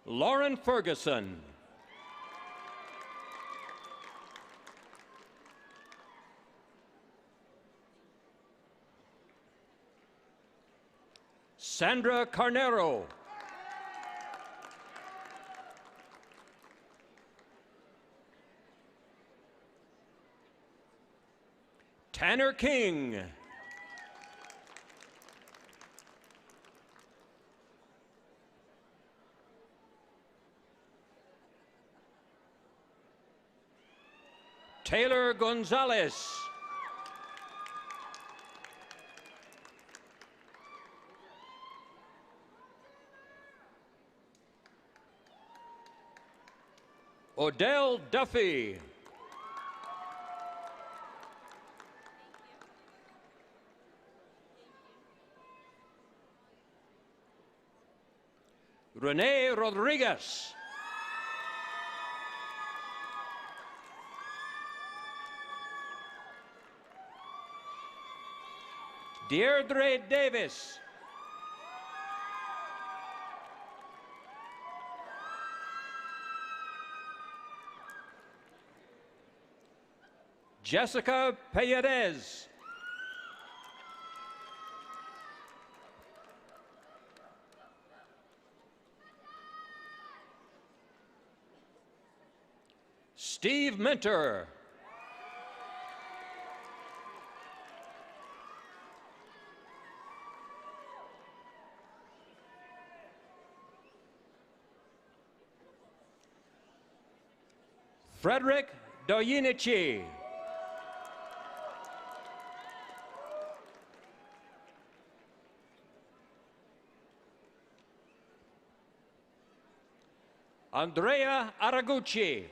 Lauren Ferguson. Sandra Carnero. Tanner King. Taylor Gonzalez. Odell Duffy. Renee Rodriguez. Deirdre Davis. Jessica Payedes. Steve Minter. Frederick Doyinichi. Andrea Araguchi.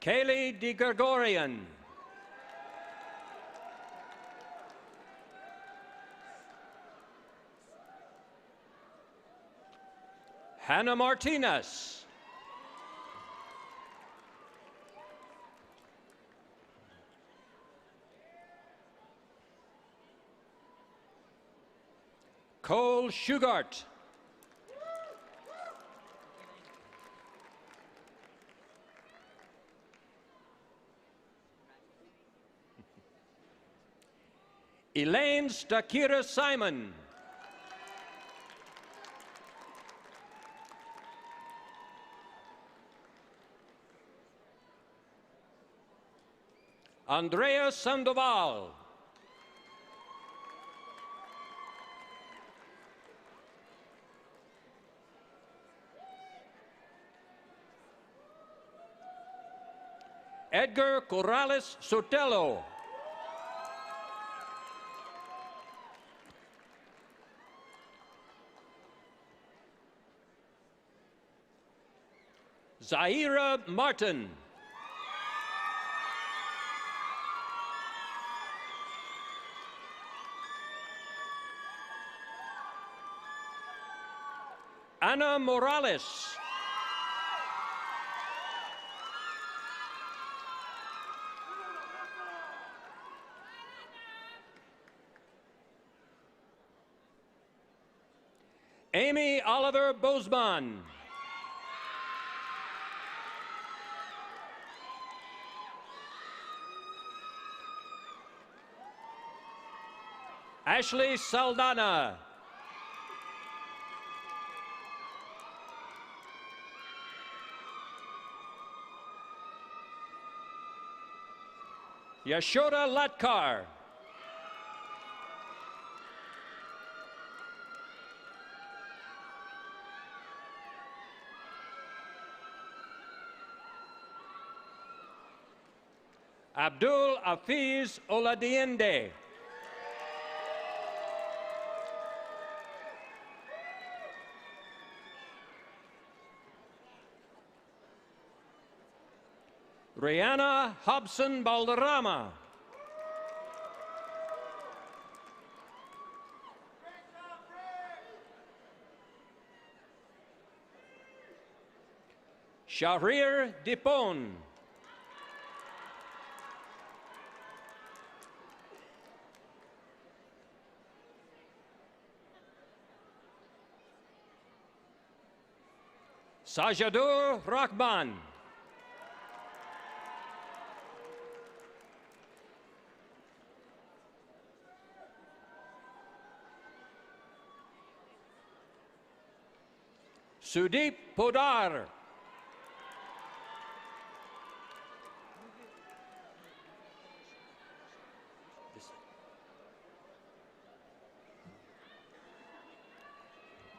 Kaylee DeGregorian. Hannah Martinez. Cole Shugart. Elaine Stakira Simon. Andrea Sandoval. Edgar Corrales Sotelo. Zaira Martin. Ana Morales. Amy Oliver Bozeman. Ashley Saldana. Yashoda Latkar. Abdul Afiz Oladiende. Rihanna Hobson Balderrama. Shahrir Dipon. Sajadur Rahman. Sudeep Podar.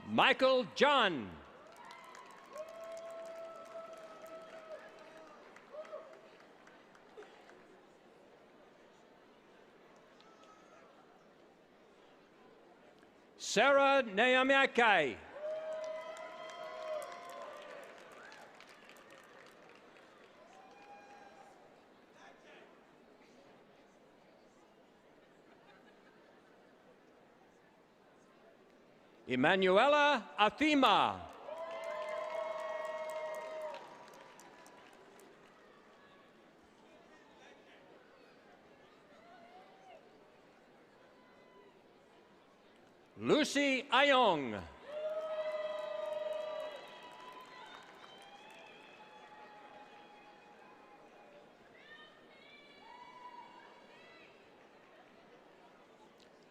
Michael John. Sarah Nayamiakai. Emanuela Afima. Lucy Ayong.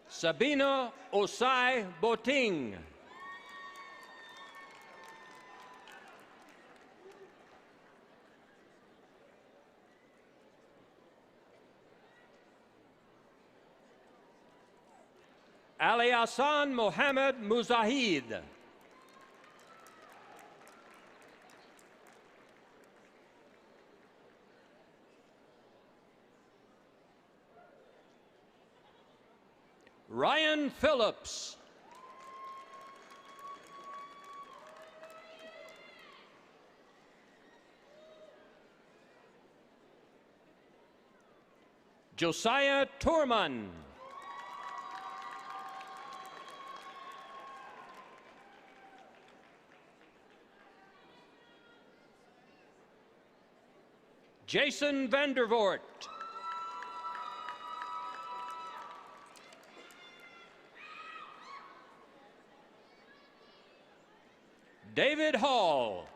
Sabina Osai Boting. Ali Hassan Mohammed Muzahid. Ryan Phillips. Josiah Turman. Jason Vandervoort. David Hall.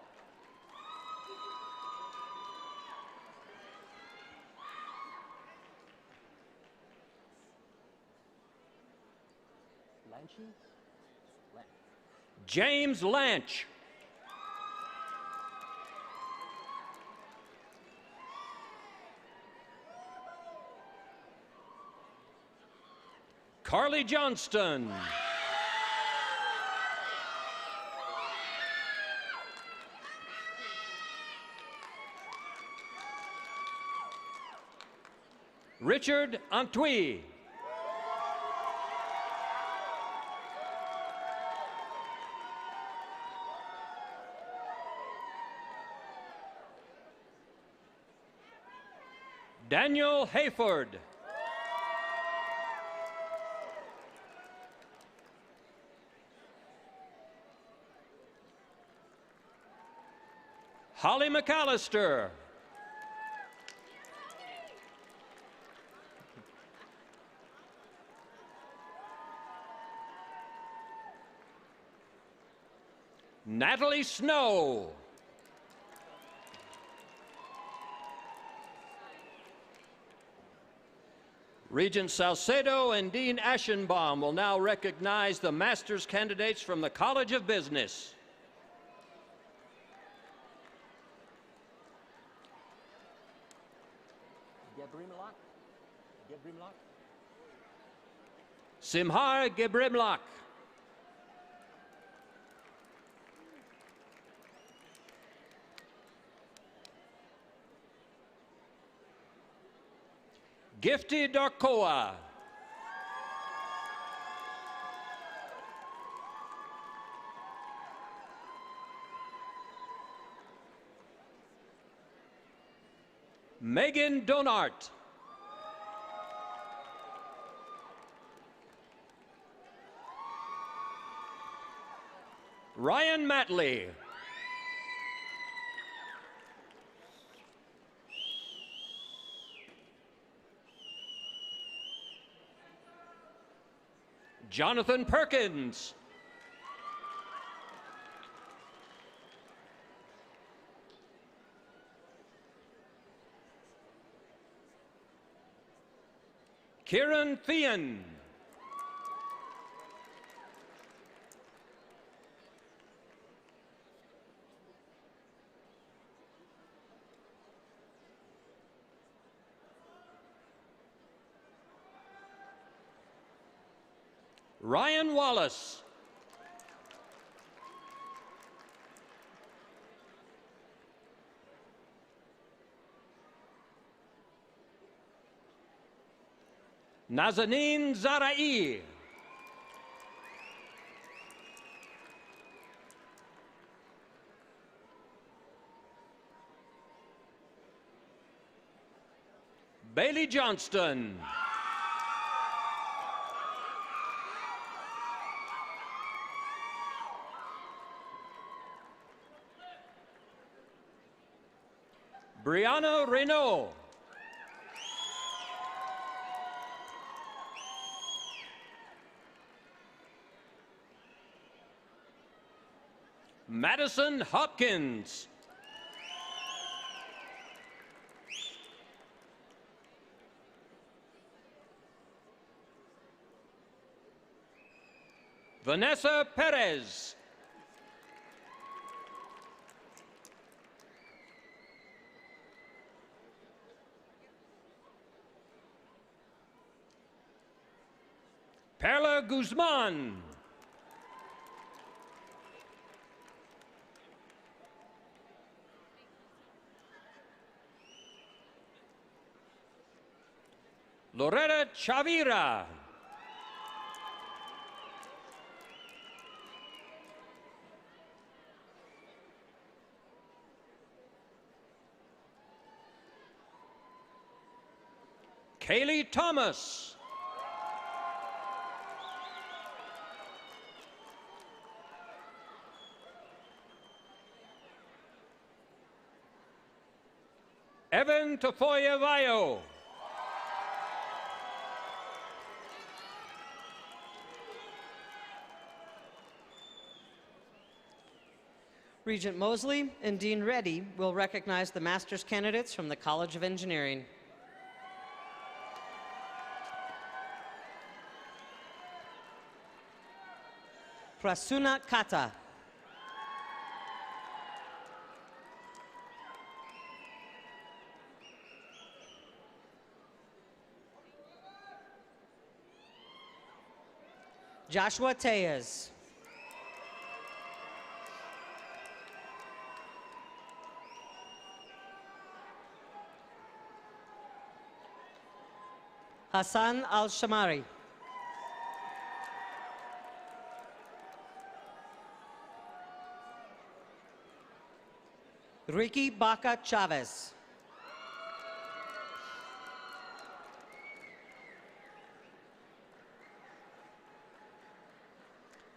James Lanch. Carly Johnston. Richard Antwi. Daniel Hayford. Holly McAllister. Natalie Snow. Regent Salcedo and Dean Aschenbaum will now recognize the master's candidates from the College of Business. Simhar Gebrimlak. Gifty Darkoa. Megan Donart. Ryan Matley. Jonathan Perkins. Kieran Thean. Ryan Wallace. Nazanin Zarai. Bailey Johnston. Brianna Renault. Madison Hopkins. Vanessa Perez. Perla Guzman. Loretta Chavira. Kaylee Thomas. Evan Tafoya Vayo. Regent Mosley and Dean Reddy will recognize the master's candidates from the College of Engineering. Prasuna Kata. Joshua Tellez. Hassan Al-Shamari. Ricky Baca Chavez.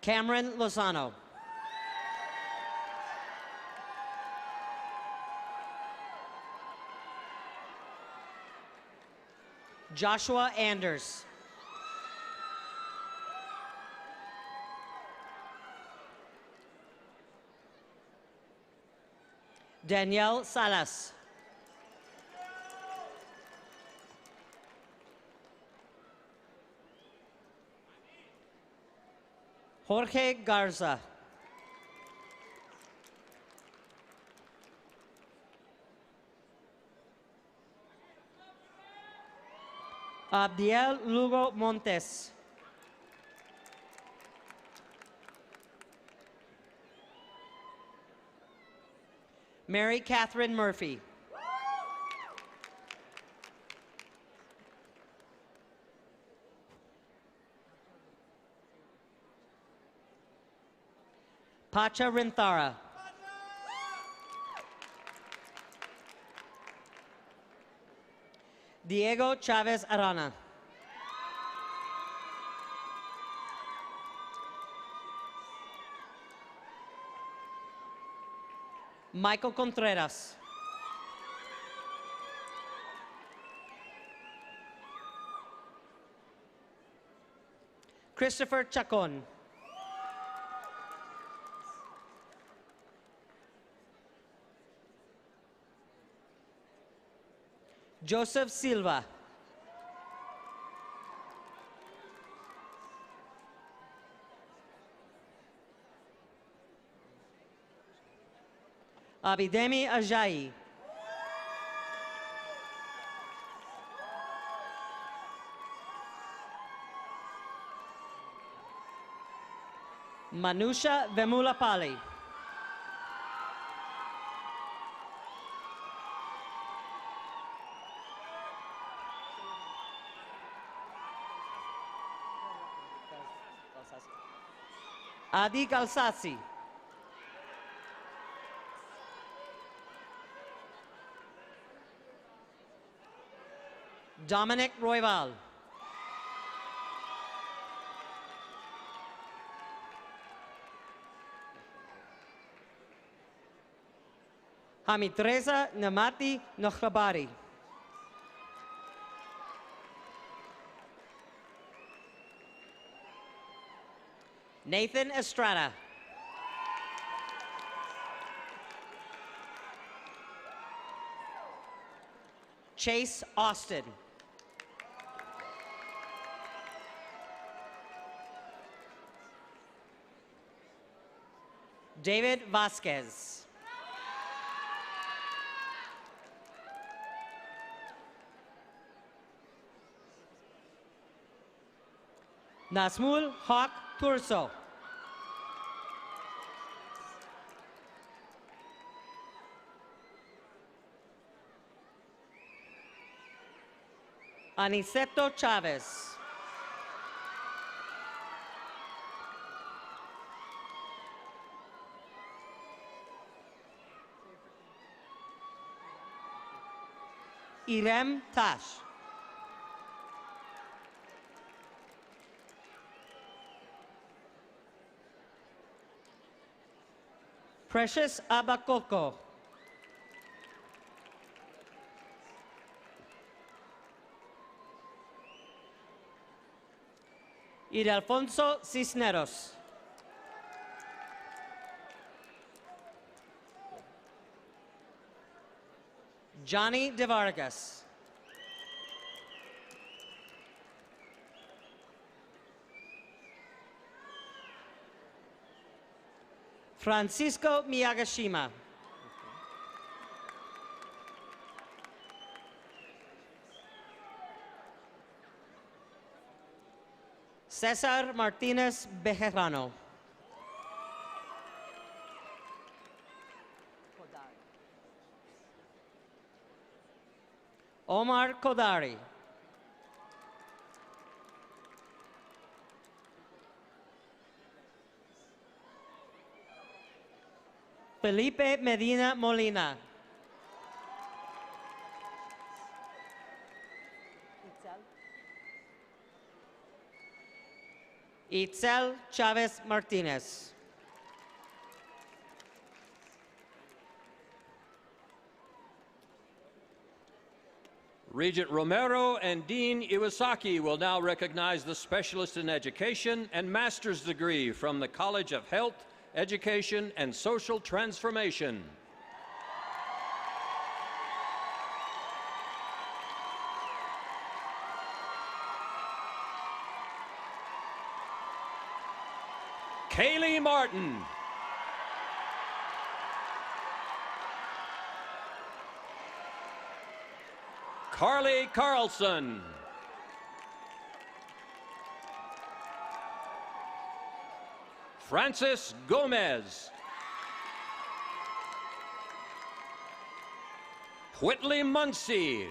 Cameron Lozano. Joshua Anders. Danielle Salas. Jorge Garza. Abdiel Lugo Montes. Mary Catherine Murphy. Pacha Rinthara. Diego Chavez Arana. Michael Contreras. Christopher Chacon. Joseph Silva. Abidemi Ajayi. Manusha Vemulapalli. Adi Galsasi. Dominic Royval. Hamidreza Namati Nokhlabari. Nathan Estrada. Chase Austin. David Vasquez. Nasmul Haq Turso. Aniceto Chavez. Irem Tash. Precious Abakoko. Ildefonso Cisneros. Johnny De Vargas. Francisco Miyagashima. Cesar Martinez Bejerano. Omar Kodari. Felipe Medina Molina. Itzel Chavez Martinez. Regent Romero and Dean Iwasaki will now recognize the Specialist in Education and Master's degree from the College of Health, Education, and Social Transformation. Kaylee Martin. Carly Carlson. Francis Gomez. Whitley Muncie.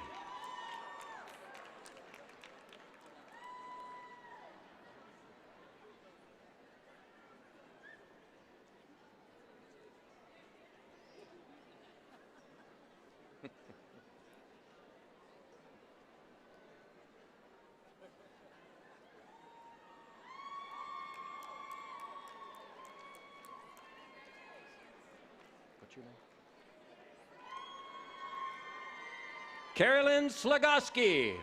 Carolyn Slagoski.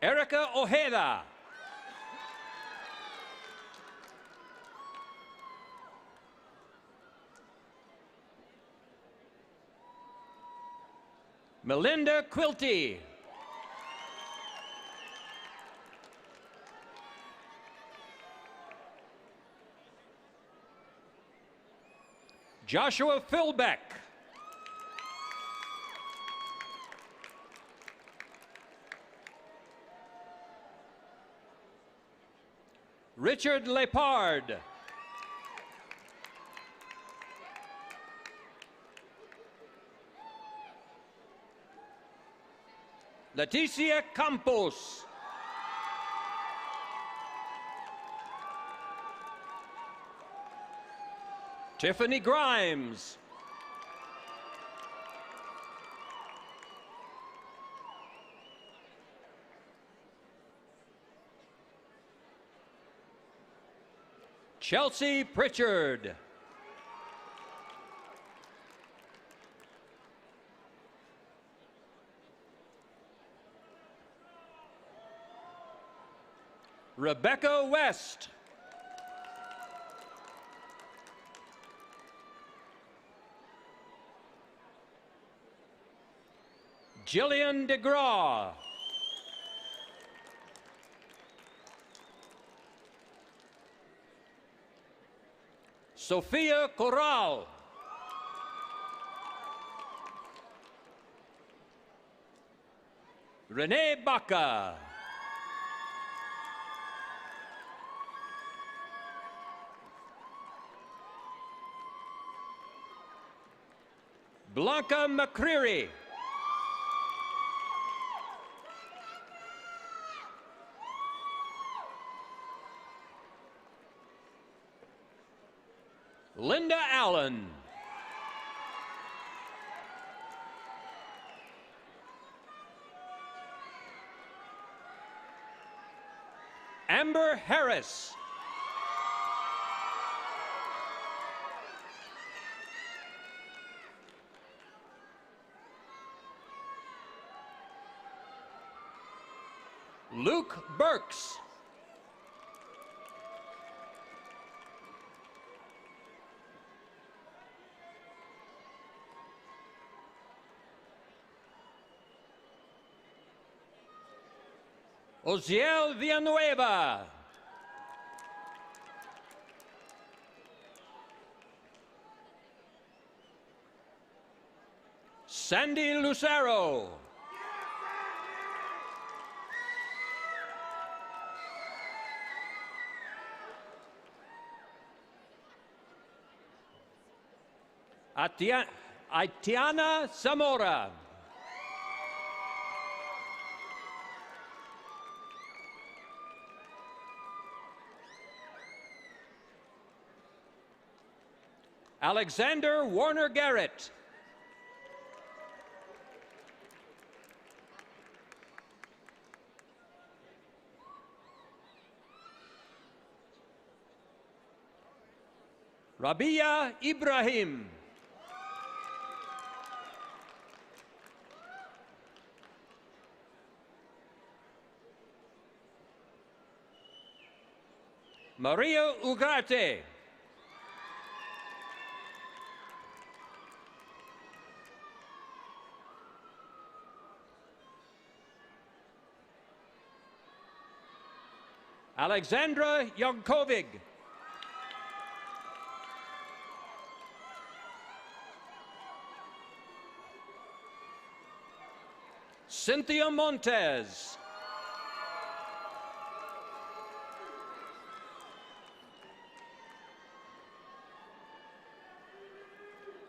Erica Ojeda. Melinda Quilty. Joshua Philbeck. Richard Lepard. Leticia Campos. Tiffany Grimes. Chelsea Pritchard. Rebecca West. Jillian DeGraw. Sophia Corral. Renee Baca. Blanca McCreary. Linda Allen. Amber Harris. Luke Burks. Oziel Villanueva. Sandy Lucero. Aitiana Zamora. Alexander Warner Garrett. Rabia Ibrahim. Maria Ugarte. Alexandra Yankovic. Cynthia Montez.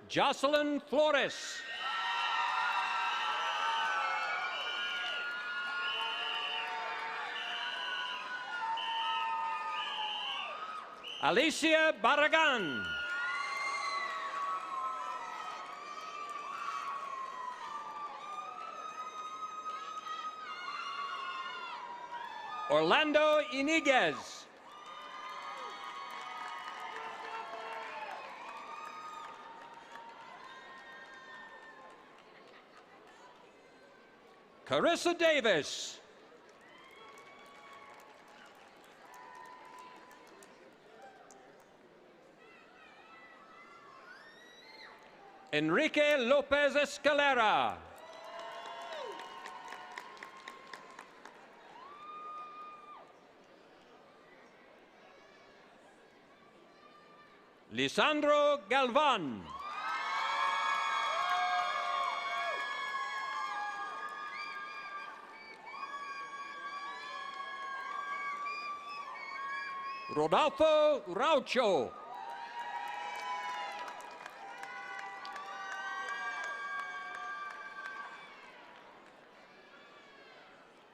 Jocelyn Flores. Alicia Barragan. Orlando Iniguez. Carissa Davis. Enrique Lopez Escalera. Lisandro Galvan. Rodolfo Raucho.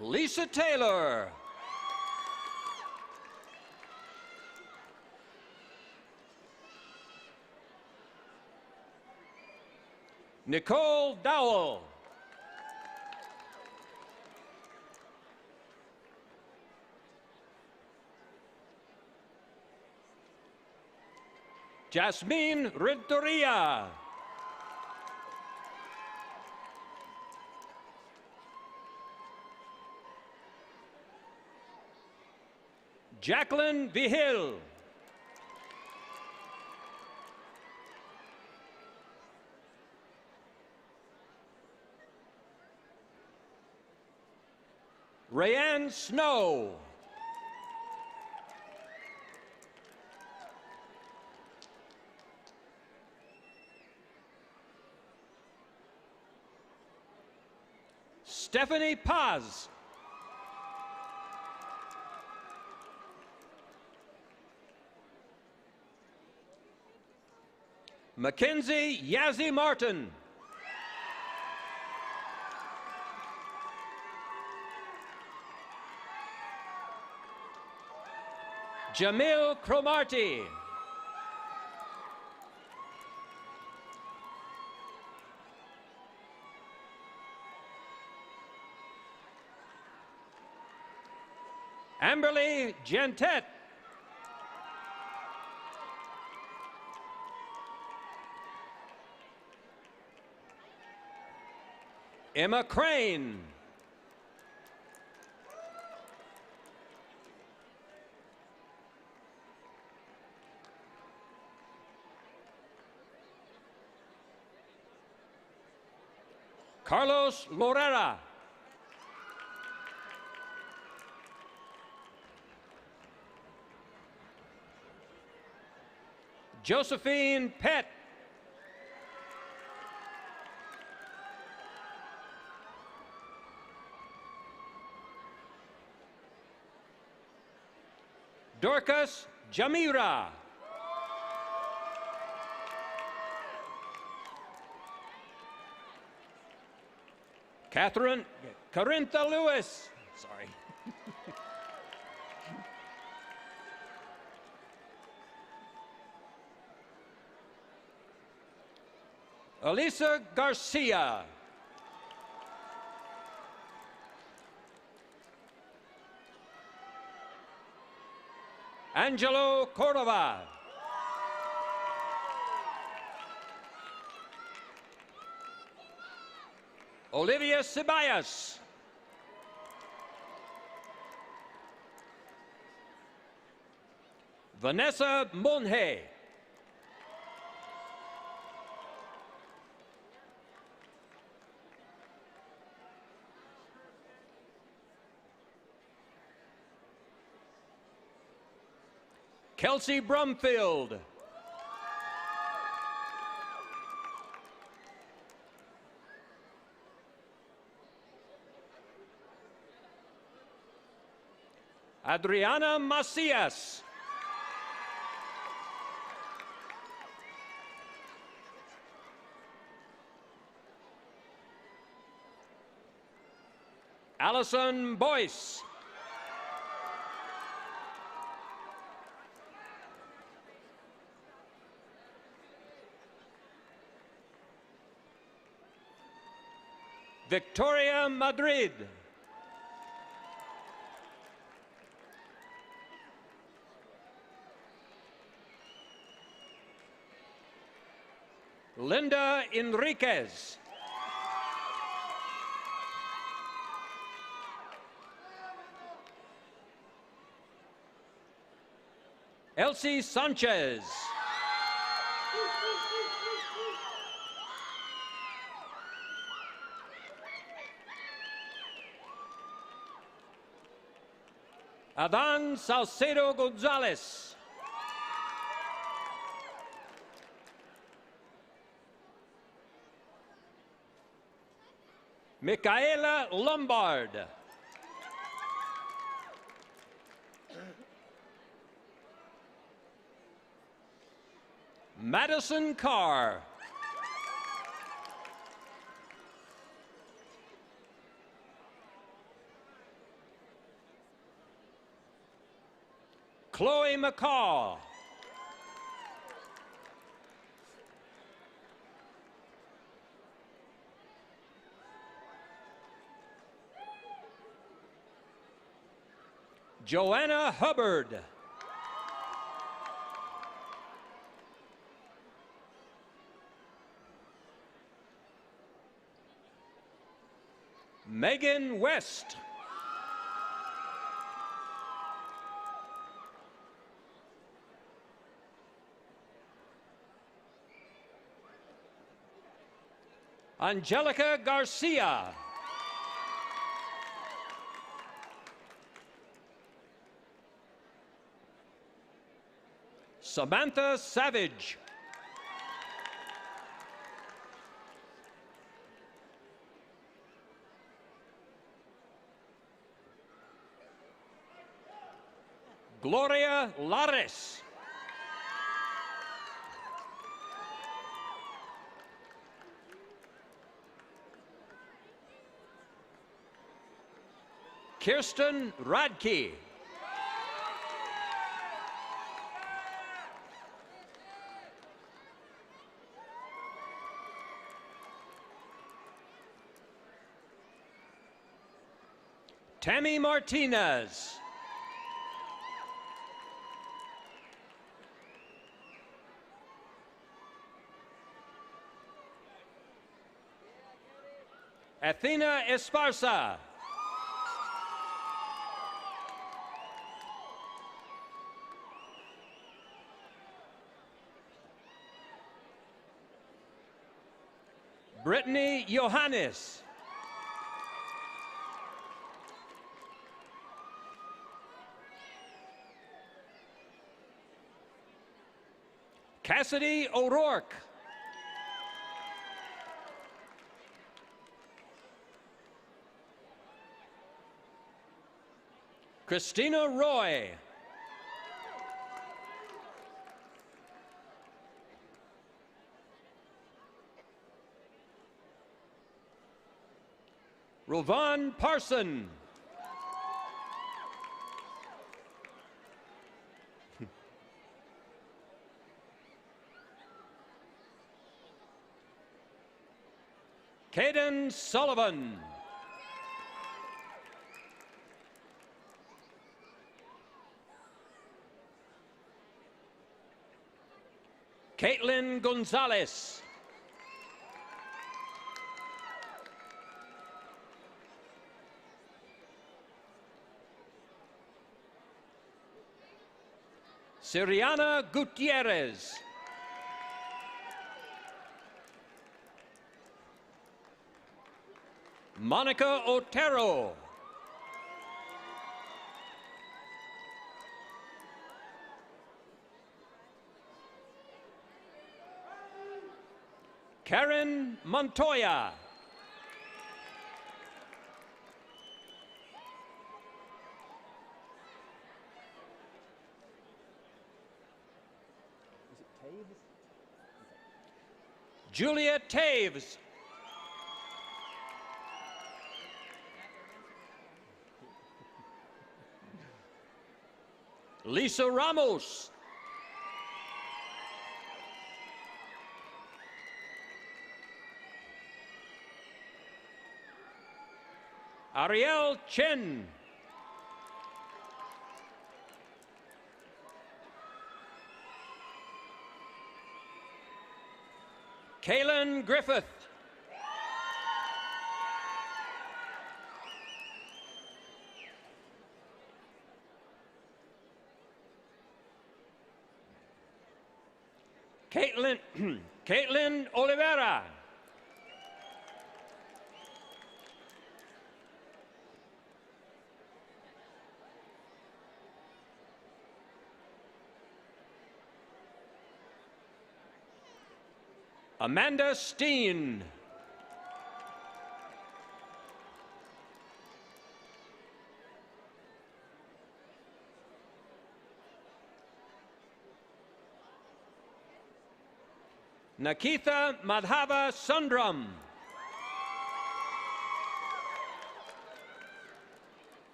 Lisa Taylor. Nicole Dowell. Jasmine Renteria. Jacqueline Vigil. Rayanne Snow. Stephanie Paz. Mackenzie Yazzie Martin. Jamil Cromarty. Amberly Gentet. Emma Crane. Carlos Lorera. Josephine Pett. Dorcas Jamira. Catherine Carintha Lewis. Sorry. Elisa Garcia. Angelo Cordova. Olivia Ceballos. Vanessa Monje. Kelsey Brumfield. Adriana Macias. Allison Boyce. Victoria Madrid. Linda Enriquez. Elsie Sanchez. Adan Salcedo Gonzalez. Micaela Lombard. Madison Carr. Chloe McCall. Joanna Hubbard. Megan West. Angelica Garcia. Samantha Savage. Gloria Lares. Kirsten Radke. Tammy Martinez. Athena Esparza. Brittany Johannes. Cassidy O'Rourke. Christina Roy. Rovan Parson. Caden Sullivan. Caitlin Gonzalez. Siriana Gutierrez. Monica Otero. Karen Montoya. Julia Taves. Lisa Ramos. Ariel Chen. Kaylin Griffith. Caitlin Oliveira. Amanda Steen. Nakitha Madhava Sundram.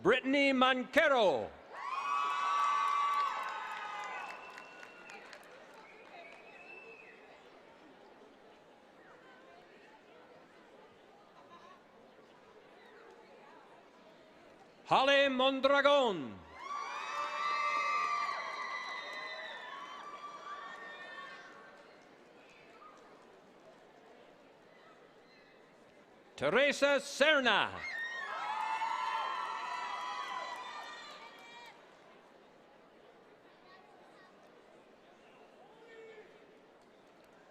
Brittany Manquero. Holly Mondragon. Teresa Serna.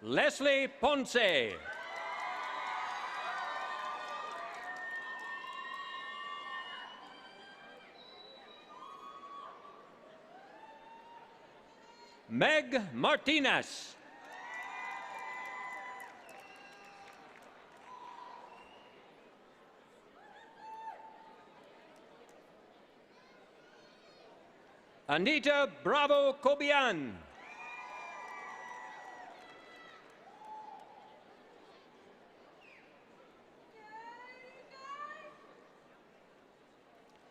Leslie Ponce. Meg Martinez. Anita Bravo Cobian.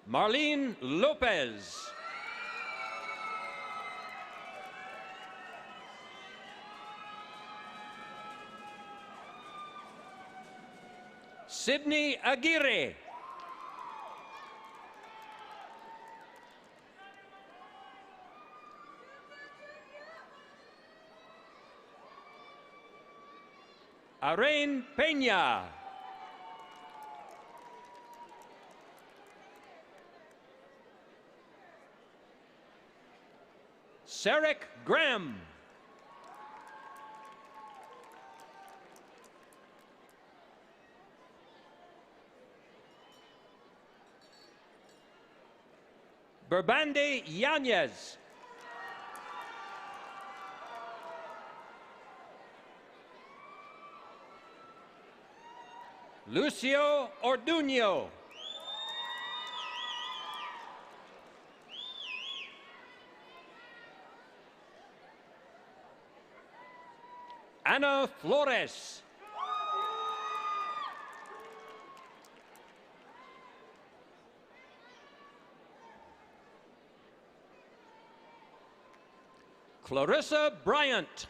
Marlene Lopez. Sydney Aguirre. Arain Peña. Sarek Graham. Berbande Yanez. Lucio Orduño. Ana Flores. Clarissa Bryant.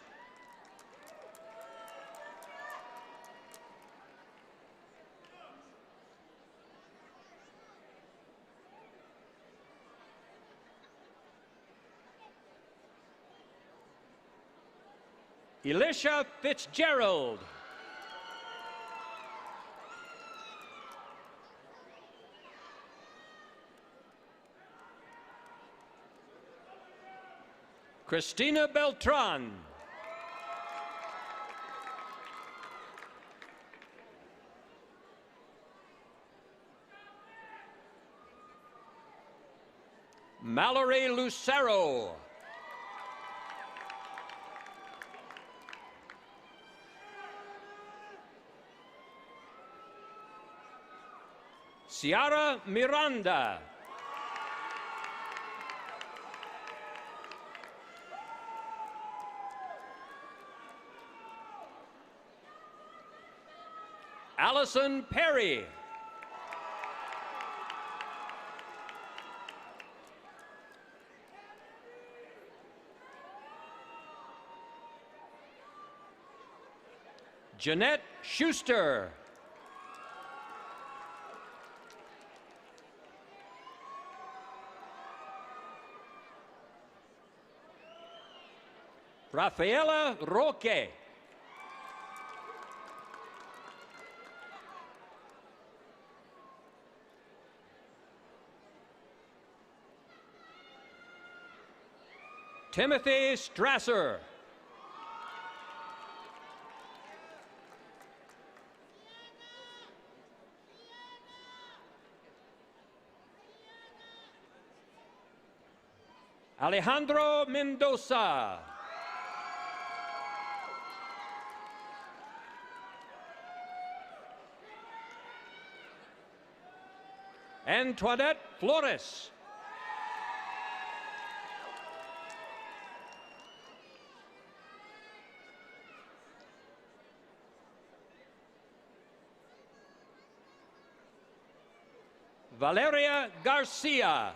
Elisha Fitzgerald. Christina Beltran. Mallory Lucero. Ciara Miranda. Allison Perry. Jeanette Schuster. Rafaela Roque. Timothy Strasser. Alejandro Mendoza. Antoinette Flores. Valeria Garcia.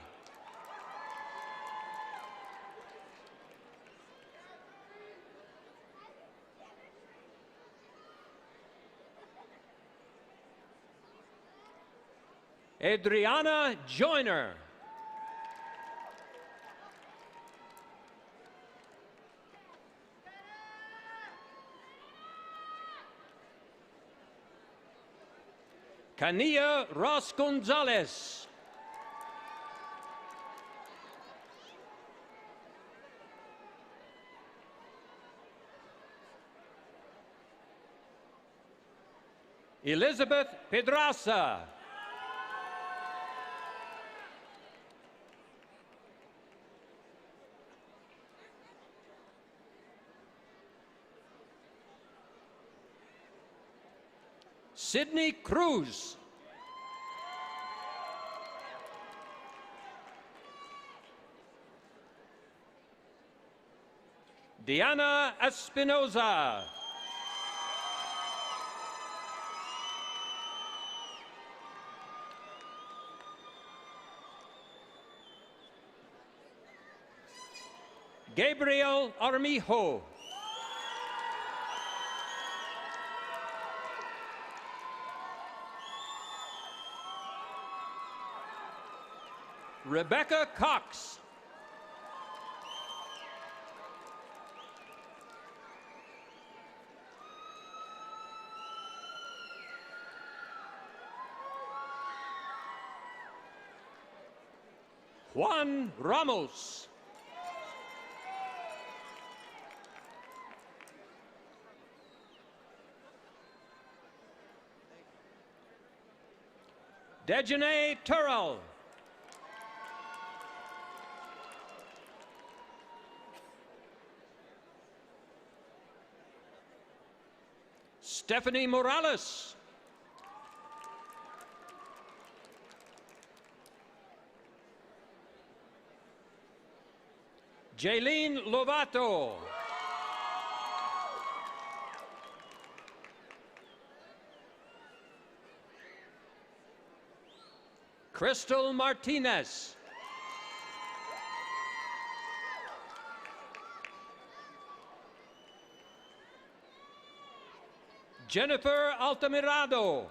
Adriana Joyner. Kania Ross Gonzalez. Elizabeth Pedraza. Sydney Cruz. Diana Espinoza. Gabriel Armijo. Rebecca Cox. Juan Ramos. Dejanae Turrell. Stephanie Morales. Jaylene Lovato. Crystal Martinez. Jennifer Altamirado.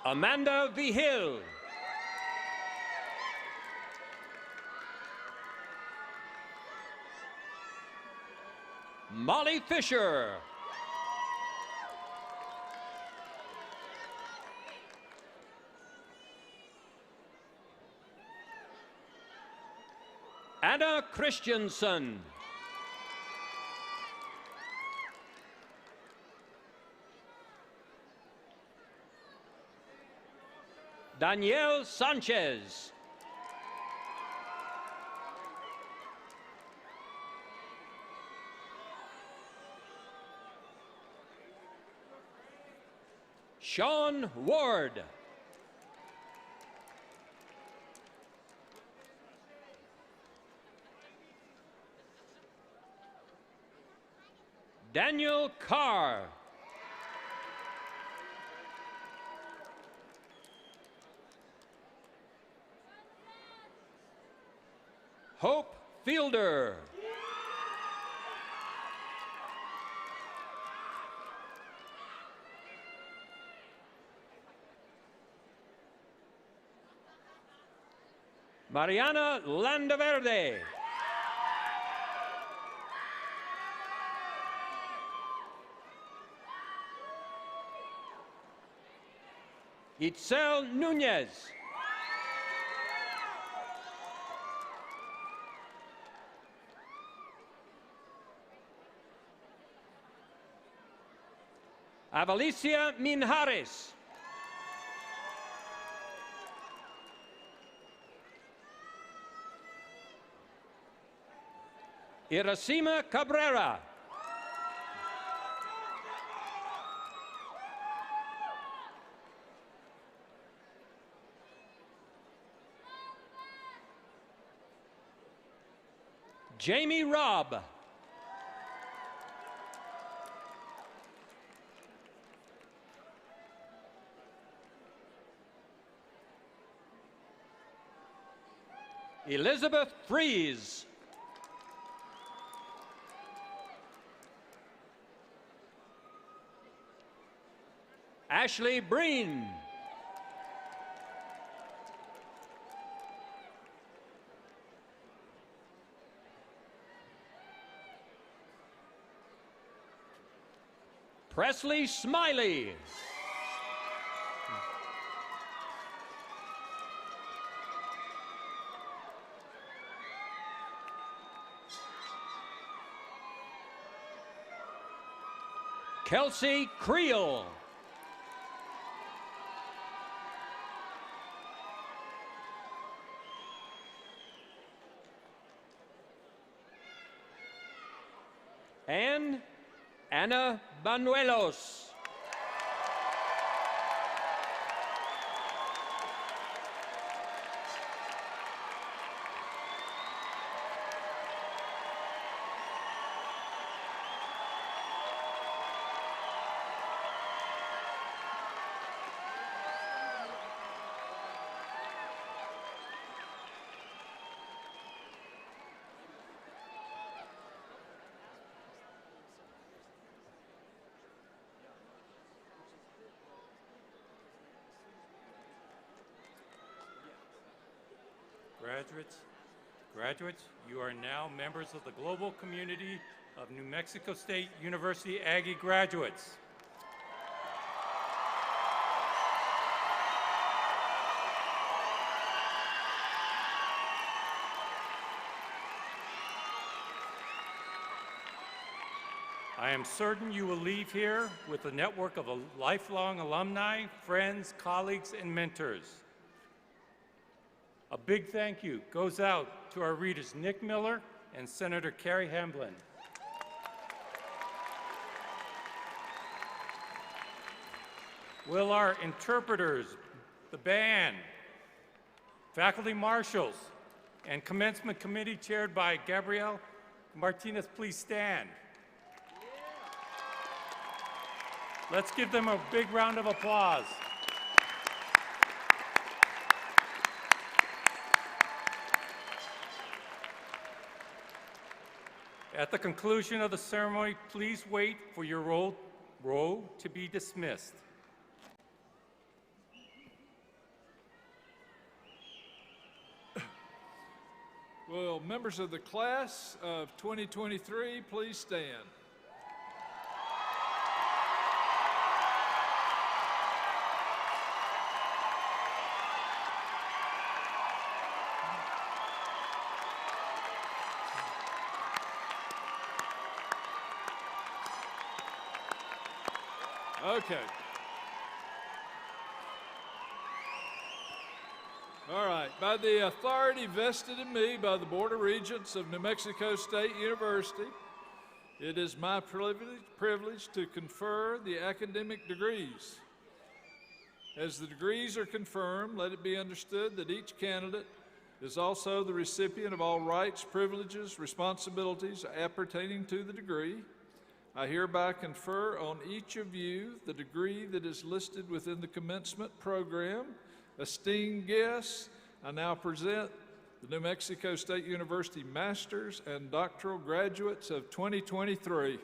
Amanda Vigil. Molly Fisher. Anna Christensen. Danielle Sanchez. Sean Ward. Daniel Carr. Hope Fielder. Mariana Landaverde. Itzel Nunez. Avalicia Minhares. Iracema Cabrera. Jamie Robb. Elizabeth Fries. Ashley Breen. Presley Smiley. Kelsey Creel. And Ana Banuelos. Graduates, you are now members of the global community of New Mexico State University Aggie graduates. I am certain you will leave here with a network of lifelong alumni, friends, colleagues, and mentors. A big thank you goes out to our readers Nick Miller and Senator Carrie Hamblin. Will our interpreters, the band, faculty marshals, and commencement committee chaired by Gabrielle Martinez please stand? Let's give them a big round of applause. At the conclusion of the ceremony, please wait for your roll to be dismissed. Will members of the class of 2023 please stand? Okay. All right. By the authority vested in me by the Board of Regents of New Mexico State University, it is my privilege to confer the academic degrees. As the degrees are confirmed, let it be understood that each candidate is also the recipient of all rights, privileges, responsibilities appertaining to the degree. I hereby confer on each of you the degree that is listed within the commencement program. Esteemed guests, I now present the New Mexico State University Masters and Doctoral Graduates of 2023.